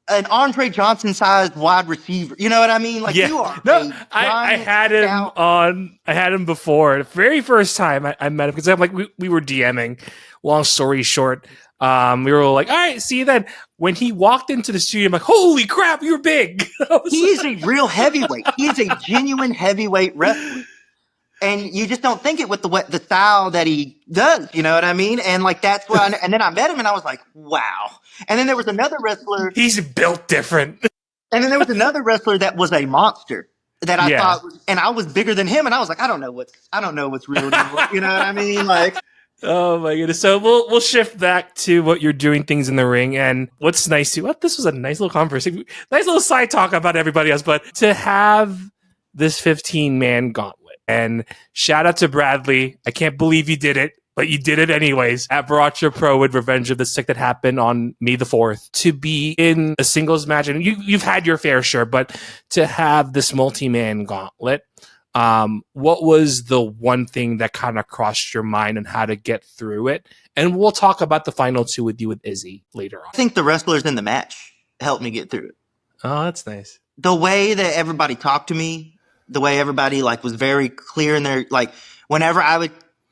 an Andre Johnson sized wide receiver. You know what I mean? Like Yeah. you are No, a I giant had him stout. on. I had him before. The very first time I met him because I'm like we were DMing. Long story short, we were like, all right, see you then. When he walked into the studio, I'm like, holy crap, you're big. He is a real heavyweight. He is a genuine heavyweight wrestler. And you just don't think it with the style that he does, you know what I mean? And like that's what and then I met him and I was like, wow. And then there was another wrestler, He's built different. that was a monster that I Yeah. thought was, and I was bigger than him, and I was like, I don't know what's real anymore. You know what I mean? Like, Oh my goodness. So we'll shift back to what you're doing things in the ring. And what's nice too, this was a nice little conversation, nice little side talk about everybody else, but to have this 15-man gauntlet. And shout out to Bradley. I can't believe you did it, but you did it anyways at Baracha Pro with Revenge of the Sick that happened on May the 4th. To be in a singles match, and you've had your fair share, but to have this multi-man gauntlet, what was the one thing that kind of crossed your mind and how to get through it? And we'll talk about the final two with you with Izzy later on. I think the wrestlers in the match helped me get through it. Oh, that's nice. The way that everybody talked to me, the way everybody like was very clear in their like whenever I would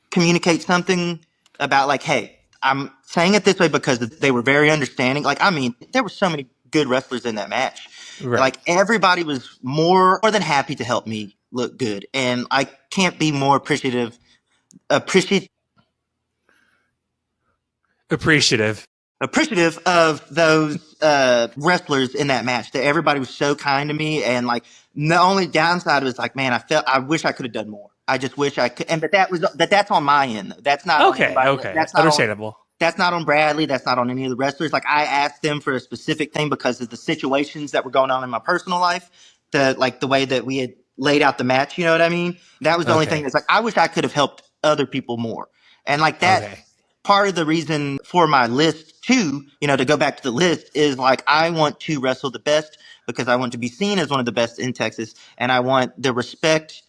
communicate something about like, hey, I'm saying it this way because they were very understanding. Like, I mean, there were so many good wrestlers in that match. Right. Like everybody was more than happy to help me look good. And I can't be more appreciative of those wrestlers in that match. That everybody was so kind to me, and like the only downside was like, man, I wish I could have done more. I just wish I could, and that's on my end though. That's not on Okay. anybody. Okay. That's not Understandable. that's not on Bradley. That's not on any of the wrestlers. Like I asked them for a specific thing because of the situations that were going on in my personal life, the way that we had laid out the match. You know what I mean? That was the only thing that's like I wish I could have helped other people more, and like that. Okay. Part of the reason for my list too, to go back to the list is like I want to wrestle the best because I want to be seen as one of the best in Texas, and I want the respect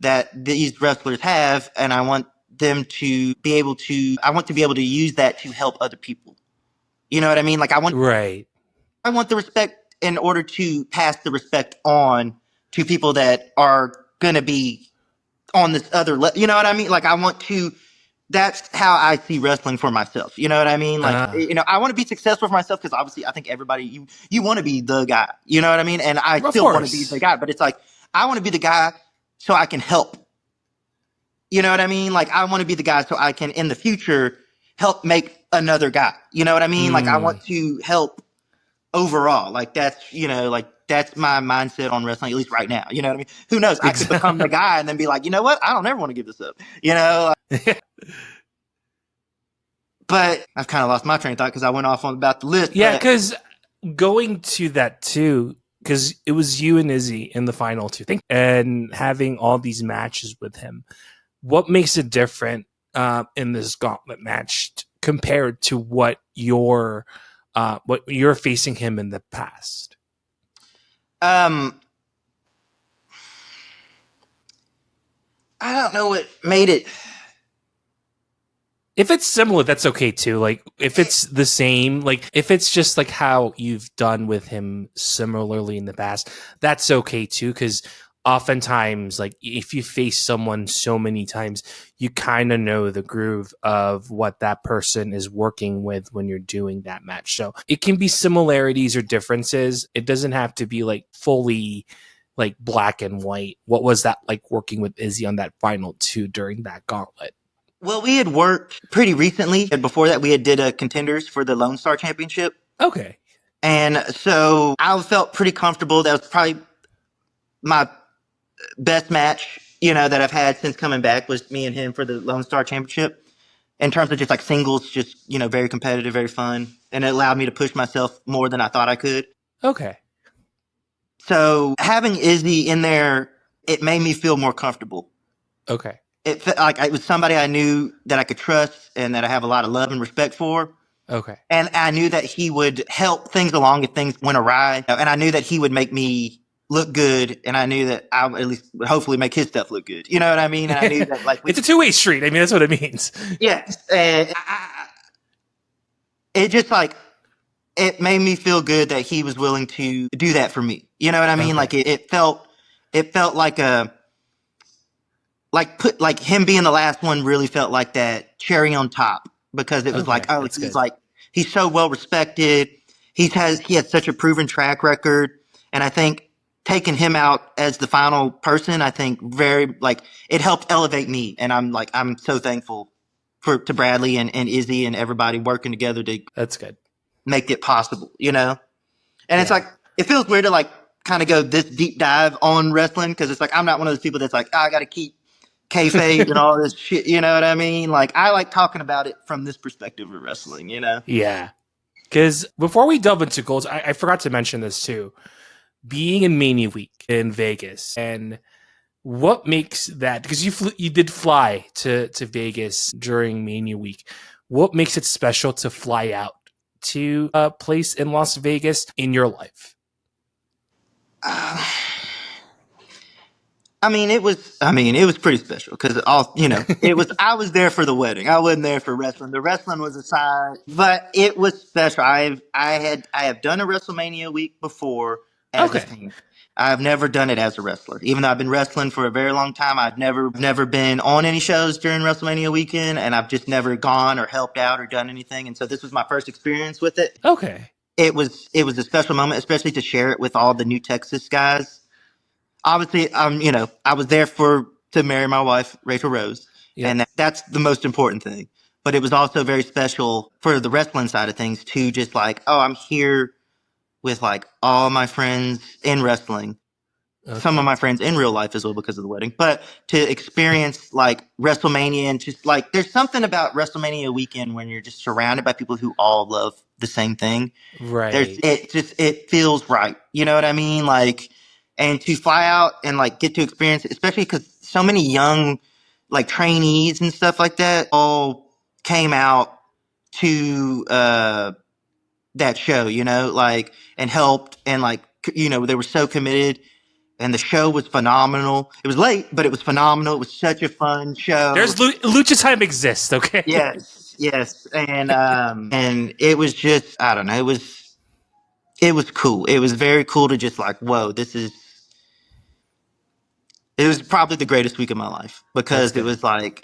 that these wrestlers have, and I want them to be able to. I want to be able to use that to help other people. You know what I mean? Like Right. I want the respect in order to pass the respect on to people that are gonna be on this other you know what I mean? Like I want to that's how I see wrestling for myself. You know what I mean? Like, Uh, I want to be successful for myself because obviously I think everybody, you want to be the guy. You know what I mean? And I of still want to be the course. guy, but it's like, I want to be the guy so I can help. You know what I mean? Like, I want to be the guy so I can, in the future, help make another guy. You know what I mean? Like, I Mm, want to help overall. Like, that's my mindset on wrestling, at least right now. You know what I mean? Who knows? I could become the exactly. guy and then be like, you know what? I don't ever want to give this up. You know, but I've kind of lost my train of thought because I went off on about the list. Yeah, But because going to that too, because it was you and Izzy in the final two, think, and having all these matches with him. What makes it different in this gauntlet match compared to what you're facing him in the past? um, I don't know what made it. If it's similar, that's okay too. Like if it's the same, like if it's just like how you've done with him similarly in the past, that's okay too. Because oftentimes, like if you face someone so many times, you kind of know the groove of what that person is working with when you're doing that match. So it can be similarities or differences. It doesn't have to be like fully like black and white. What was that like working with Izzy on that final two during that gauntlet? Well, we had worked pretty recently, and before that, we had did a contenders for the Lone Star Championship, Okay. and so I felt pretty comfortable. That was probably my best match, that I've had since coming back was me and him for the Lone Star Championship. In terms of just like singles, just very competitive, very fun, and it allowed me to push myself more than I thought I could. Okay. So having Izzy in there, it made me feel more comfortable. Okay. It felt like it was somebody I knew that I could trust and that I have a lot of love and respect for. Okay. And I knew that he would help things along if things went awry. And I knew that he would make me look good. And I knew that I would at least hopefully make his stuff look good. You know what I mean? And I knew that like It's a two-way street. I mean, that's what it means. yes. And it just like, it made me feel good that he was willing to do that for me. You know what I mean? Like Okay. it felt like like him being the last one really felt like that cherry on top because it was like, Okay. oh, That's good. he's so well respected. He has such a proven track record, and I think taking him out as the final person, I think very like it helped elevate me, and I'm so thankful to Bradley and Izzy and everybody working together to That's good. make it possible. And it's Yeah. like it feels weird to like kind of go this deep dive on wrestling because it's like I'm not one of those people that's like, oh, I got to keep kayfabe and all this shit. You know what I mean? Like I like talking about it from this perspective of wrestling. Yeah. Because before we delve into goals, I forgot to mention this too. Being in Mania Week in Vegas, and what makes that? Because you did fly to Vegas during Mania Week. What makes it special to fly out to a place in Las Vegas in your life? Uh, I mean, it was pretty special because it was. I was there for the wedding. I wasn't there for wrestling. The wrestling was a side, but it was special. I have done a WrestleMania week before as a Okay. fan. I've never done it as a wrestler, even though I've been wrestling for a very long time. I've never been on any shows during WrestleMania weekend, and I've just never gone or helped out or done anything. And so this was my first experience with it. Okay. It was a special moment, especially to share it with all the New Texas guys. Obviously, I was there to marry my wife, Rachel Rose, Yep. and that's the most important thing. But it was also very special for the wrestling side of things to just like, oh, I'm here with like all my friends in wrestling, some of Okay. my friends in real life as well because of the wedding, but to experience like WrestleMania and just like there's something about WrestleMania weekend when you're just surrounded by people who all love the same thing. Right. It feels right. You know what I mean? Like, and to fly out and like get to experience it, especially because so many young like trainees and stuff like that all came out to that show, like and helped and like they were so committed and the show was phenomenal. It was late, but it was phenomenal. It was such a fun show. There's Lucha Time exists. Okay. Yes, yes, and it was just I don't know. It was cool. It was very cool to just like, whoa, this is It was probably the greatest week of my life That's because it good. was like,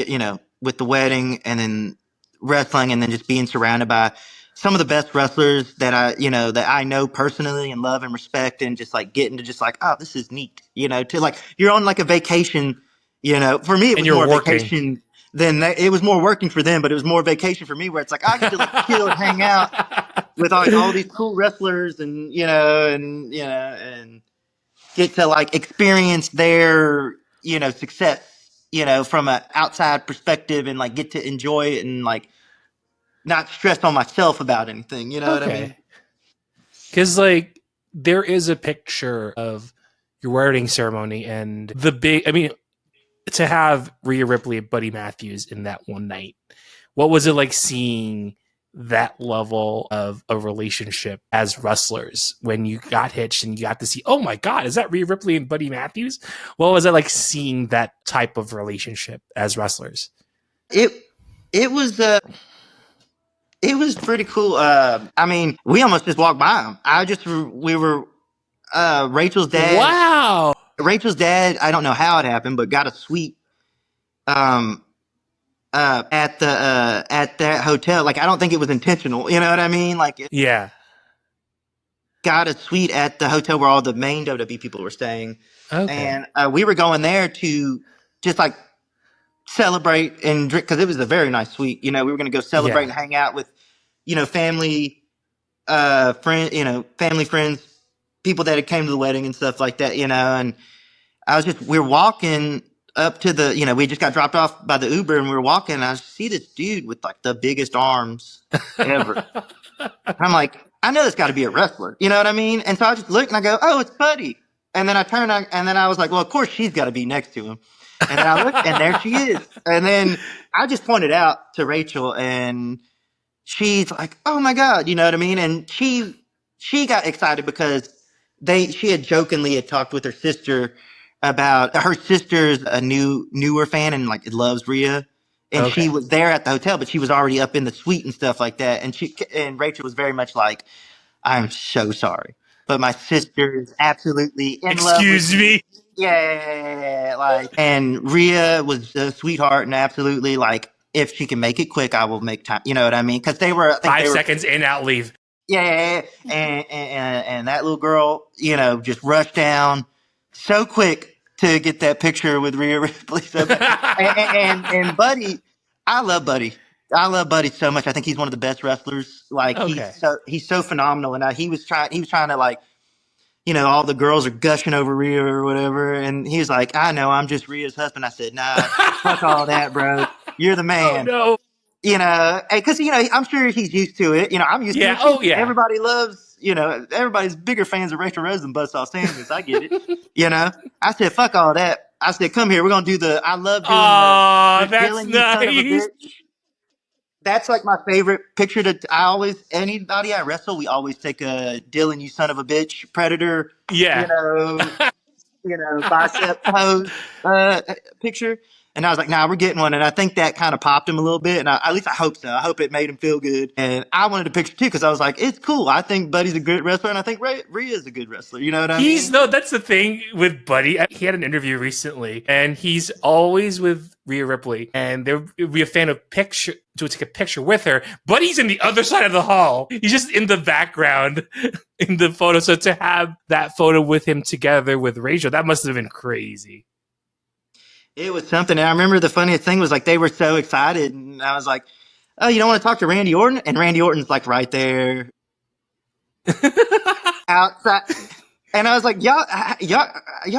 with the wedding and then wrestling and then just being surrounded by some of the best wrestlers that I know personally and love and respect, and just like getting to just like, oh, this is neat, to like, you're on like a vacation, for me, it And was you're more working. vacation than it was more working for them, but it was more vacation for me where it's like, I get to like chill and hang out with like all these cool wrestlers and get to like experience their success from an outside perspective, and like get to enjoy it and like not stress on myself about anything, you know what I mean? Okay. Because, like, there is a picture of your wedding ceremony and the big, I mean, to have Rhea Ripley and Buddy Matthews in that one night. What was it like seeing that level of a relationship as wrestlers when you got hitched and you got to see, oh my God, is that Rhea Ripley and Buddy Matthews? What was it like seeing that type of relationship as wrestlers? it it was it was pretty cool. I mean, we almost just walked by him. We were Rachel's dad. Wow. Rachel's dad, I don't know how it happened, but got a suite um at that hotel. Like, I don't think it was intentional, you know what I mean? Like, it Yeah. got a suite at the hotel where all the main WWE people were staying, Okay. and we were going there to just like celebrate and drink because it was a very nice suite. We were going to go celebrate Yeah. and hang out with family, family, friends, people that had came to the wedding and stuff like that. And we're walking up to we just got dropped off by the Uber, and we were walking, and I see this dude with like the biggest arms ever. I'm like, I know this got to be a wrestler, you know what I mean? And so I just look and I go, oh, it's Buddy. And then I turn and then I was like, well, of course she's got to be next to him. And then I look and there she is. And then I just pointed out to Rachel, and she's like, oh my God, you know what I mean? And she got excited because she had jokingly had talked with her sister about her sister's a newer fan and like loves Rhea. And she Okay. was there at the hotel, but she was already up in the suite and stuff like that. And Rachel was very much like, I'm so sorry, but my sister is absolutely in love with Excuse you. me. Yeah, like, and Rhea was a sweetheart, and absolutely like, if she can make it quick, I will make time. You know what I mean? Because I think Five they were, seconds in, out, leave. yeah, and that little girl, just rushed down so quick to get that picture with Rhea Ripley. So, and Buddy, I love Buddy. I love Buddy so much. I think he's one of the best wrestlers. Like, Okay. he's so phenomenal. And he was trying to like, all the girls are gushing over Rhea or whatever, and he was like, I know, I'm just Rhea's husband. I said, nah, fuck all that, bro. You're the Oh man. no. Because I'm sure he's used to it. I'm used to Yeah. it too. Oh yeah. Everybody loves, everybody's bigger fans of Rachel Rose than Buzzsaw Samuels. I get it. I said, fuck all that. I said, come here. We're gonna do I love doing Oh, the that's Dylan, you son of a nice. bitch. That's like my favorite picture. Anybody I wrestle, we always take a Dylan, you son of a bitch, Predator, you Yeah. know, bicep pose picture. And I was like, nah, we're getting one. And I think that kind of popped him a little bit. And at least I hope so. I hope it made him feel good. And I wanted a picture too because I was like, it's cool. I think Buddy's a good wrestler, and I think Rhea's a good wrestler. You know what I He's mean? no, that's the thing with Buddy. He had an interview recently, and he's always with Rhea Ripley, and there would be a fan of picture to take a picture with her. Buddy's in the other side of the hall. He's just in the background in the photo. So to have that photo with him together with Rachel, that must have been crazy. It was something. And I remember the funniest thing was like they were so excited. And I was like, oh, you don't want to talk to Randy Orton? And Randy Orton's like right there outside. And I was like, y'all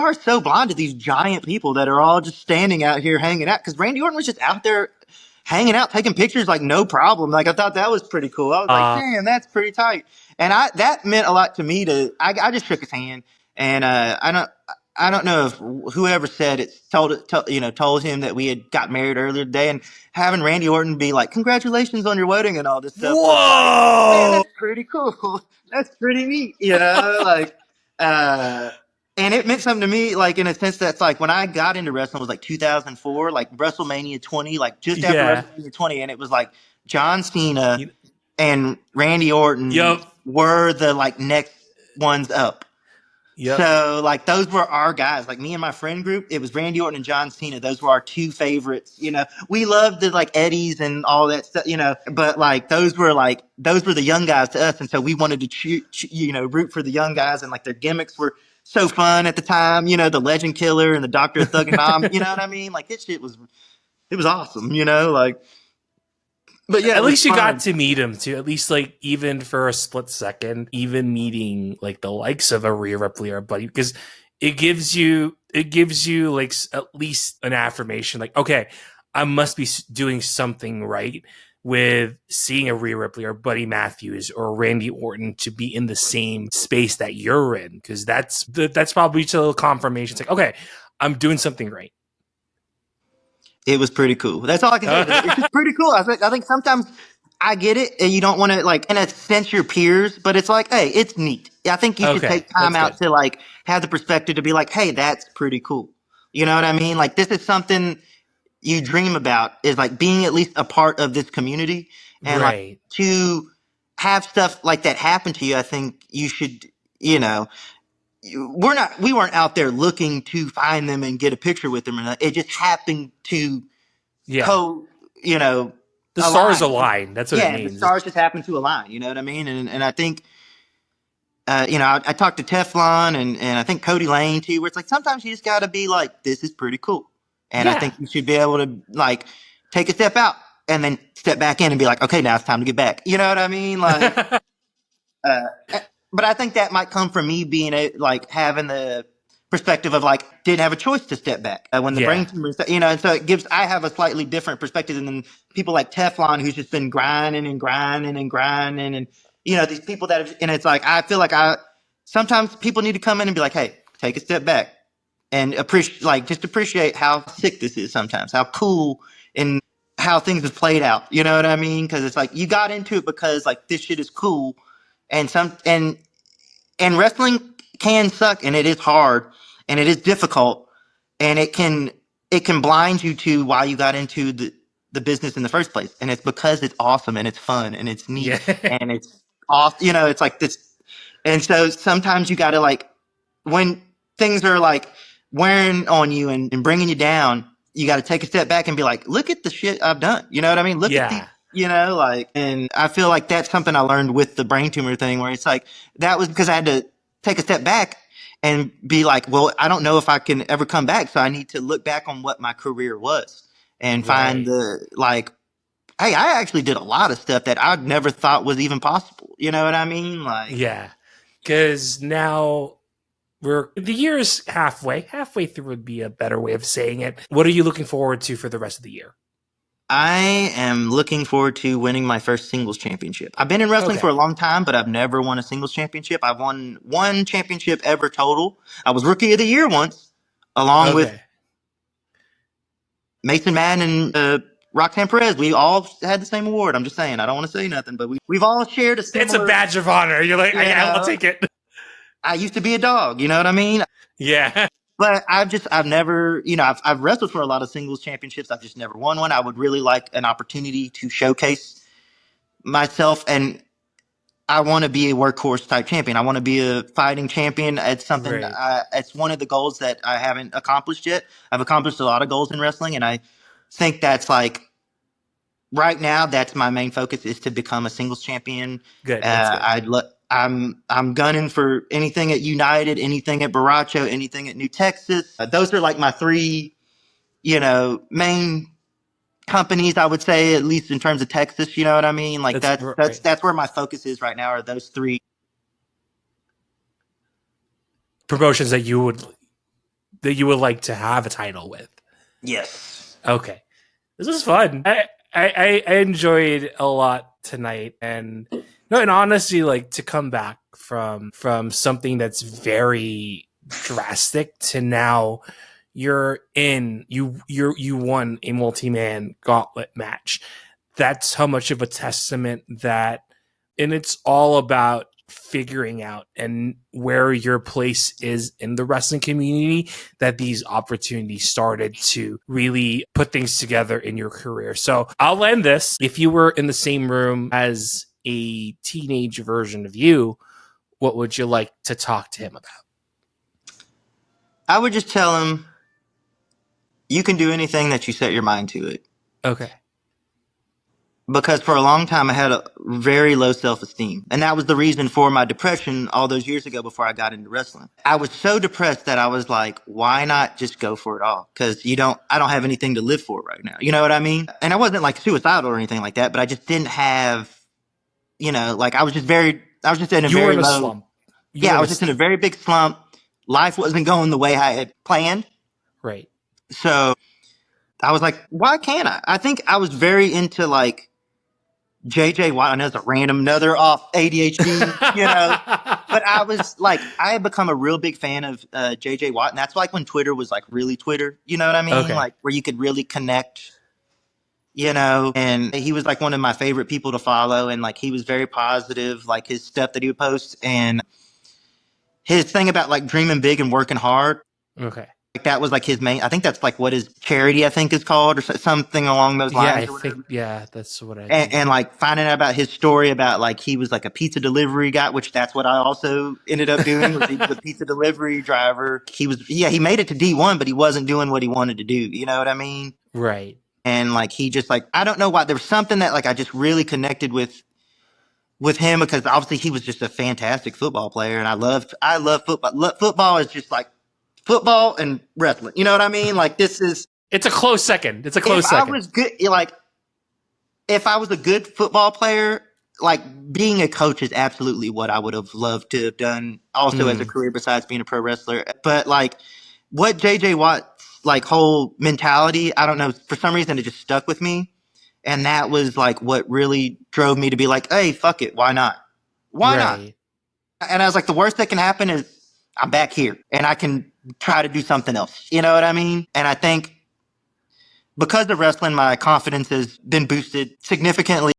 are so blind to these giant people that are all just standing out here hanging out. Because Randy Orton was just out there hanging out, taking pictures, like no problem. Like, I thought that was pretty cool. I was like, damn, that's pretty tight. And that meant a lot to me. I just shook his hand, and I don't know if whoever said it told him that we had got married earlier today, and having Randy Orton be like, congratulations on your wedding and all this stuff was like, man, Whoa! that's pretty cool. That's pretty neat, like, uh, and it meant something to me, like, in a sense that's like when I got into wrestling was like 2004, like WrestleMania 20, like just after Yeah. WrestleMania 20, and it was like John Cena and Randy Orton Yup. were the like next ones up. Yep. So, like, those were our guys. Like, me and my friend group, it was Randy Orton and John Cena. Those were our two favorites. We loved the, like, Eddies and all that stuff, but, like, those were the young guys to us. And so we wanted to, root for the young guys. And, like, their gimmicks were so fun at the time, the Legend Killer and the Doctor of Thug and Mom. You know what I mean? Like, this shit it was awesome, like, but yeah, it At was least you got fun. to meet him too. At least like even for a split second, even meeting like the likes of a Rhea Ripley or Buddy, because it gives you like at least an affirmation, like, okay, I must be doing something right with seeing a Rhea Ripley or Buddy Matthews or Randy Orton to be in the same space that you're in, because that's probably just a little confirmation. It's like, okay, I'm doing something right. It was pretty cool. That's all I can say. It's just pretty cool. I think sometimes I get it, and you don't want to, like, in a sense, your peers, but it's like, hey, it's neat. I think you should Okay, take time that's out good. to, like, have the perspective to be like, hey, that's pretty cool. You know what I mean? Like, this is something you dream about, is like being at least a part of this community, and like Right. to have stuff like that happen to you. I think you should, you know, we weren't out there looking to find them and get a picture with them, and it just happened to Yeah. co you know The stars align. align. That's what it Yeah, the means. stars just happen to align. You know what I mean? And I think I talked to Teflon and I think Cody Lane too, where it's like sometimes you just got to be like, this is pretty cool, and I Yeah. think you should be able to, like, take a step out and then step back in and be like, okay, now it's time to get back. You know what I mean? Like, uh, but I think that might come from me being like having the perspective of, like, didn't have a choice to step back when the brain Yeah. tumor, and so I have a slightly different perspective than people like Teflon, who's just been grinding and grinding and grinding, and these people that have, and it's like, I feel like sometimes people need to come in and be like, hey, take a step back and appreciate how sick this is sometimes, how cool and how things have played out. You know what I mean? Because it's like you got into it because, like, this shit is cool, and and wrestling can suck, and it is hard, and it is difficult, and it can blind you to why you got into the business in the first place, and it's because it's awesome and it's fun and it's neat Yeah. and it's off. It's like this, and so sometimes you got to, like, when things are like wearing on you and bringing you down, you got to take a step back and be like, look at the shit I've done. You know what I mean? Look at these, Yeah. like, and I feel like that's something I learned with the brain tumor thing, where it's like, that was because I had to take a step back and be like, well, I don't know if I can ever come back. So I need to look back on what my career was and find Right. the, like, hey, I actually did a lot of stuff that I never thought was even possible. You know what I mean? Like, Yeah. Because now the year's halfway through would be a better way of saying it. What are you looking forward to for the rest of the year? I am looking forward to winning my first singles championship. I've been in wrestling for Okay. a long time, but I've never won a singles championship. I've won one championship ever total. I was Rookie of the Year once, along with Okay. Mason Madden and Roxanne Perez. We all had the same award. I'm just saying. I don't want to say nothing, but we've all shared a It's a similar. badge of honor. You're like, You I'll know, take it. I used to be a dog. You know what I mean? Yeah. But I've never, I've wrestled for a lot of singles championships. I've just never won one. I would really like an opportunity to showcase myself, and I want to be a workhorse type champion. I want to be a fighting champion. It's something. Right. It's one of the goals that I haven't accomplished yet. I've accomplished a lot of goals in wrestling, and I think that's, like, right now, that's my main focus, is to become a singles champion. Good. That's good. I'm gunning for anything at United, anything at Baracho, anything at New Texas. Those are, like, my three, main companies, I would say, at least in terms of Texas. You know what I mean? Like, That's right. that's where my focus is right now, are those three. Promotions that you would like to have a title with. Yes. Okay. This was fun. I enjoyed a lot tonight, and no, and honestly, like, to come back from something that's very drastic to now you won a multi-man gauntlet match. That's how much of a testament that, and it's all about figuring out and where your place is in the wrestling community, that these opportunities started to really put things together in your career. So I'll end this. If you were in the same room as a teenage version of you, what would you like to talk to him about? I would just tell him, you can do anything that you set your mind to it. Okay. Because for a long time I had a very low self-esteem. And that was the reason for my depression all those years ago before I got into wrestling. I was so depressed that I was like, why not just go for it all? Because I don't have anything to live for right now. You know what I mean? And I wasn't like suicidal or anything like that, but I just didn't have, like I was just in a You were very in a low slump. I was just in a very big slump. Life wasn't going the way I had planned. Right. So I was like, why can't I? I think I was very into like JJ Watt. I know it's a random, another off ADHD, but I was like, I had become a real big fan of JJ Watt. And that's like when Twitter was like really Twitter, you know what I mean? Okay. Like where you could really connect, and he was like one of my favorite people to follow. And like, he was very positive, like his stuff that he would post and his thing about like dreaming big and working hard. Okay. Like that was like his main, I think that's like what his charity, I think is called or something along those lines. Yeah, I or think, that's what I and like finding out about his story about like he was like a pizza delivery guy, which that's what I also ended up doing. Was he was a pizza delivery driver. He made it to D1, but he wasn't doing what he wanted to do. You know what I mean? Right. And like he just like, I don't know why, there was something that like I just really connected with him because obviously he was just a fantastic football player, and I love football. Football is just like football and wrestling. You know what I mean? Like it's a close second. It's a close second. I was good, like if I was a good football player, like being a coach is absolutely what I would have loved to have done also as a career besides being a pro wrestler. But like what JJ Watt's like whole mentality, I don't know, for some reason it just stuck with me. And that was like what really drove me to be like, hey, fuck it. Why not? Why not? And I was like, the worst that can happen is I'm back here and I can try to do something else. You know what I mean? And I think because of wrestling, my confidence has been boosted significantly.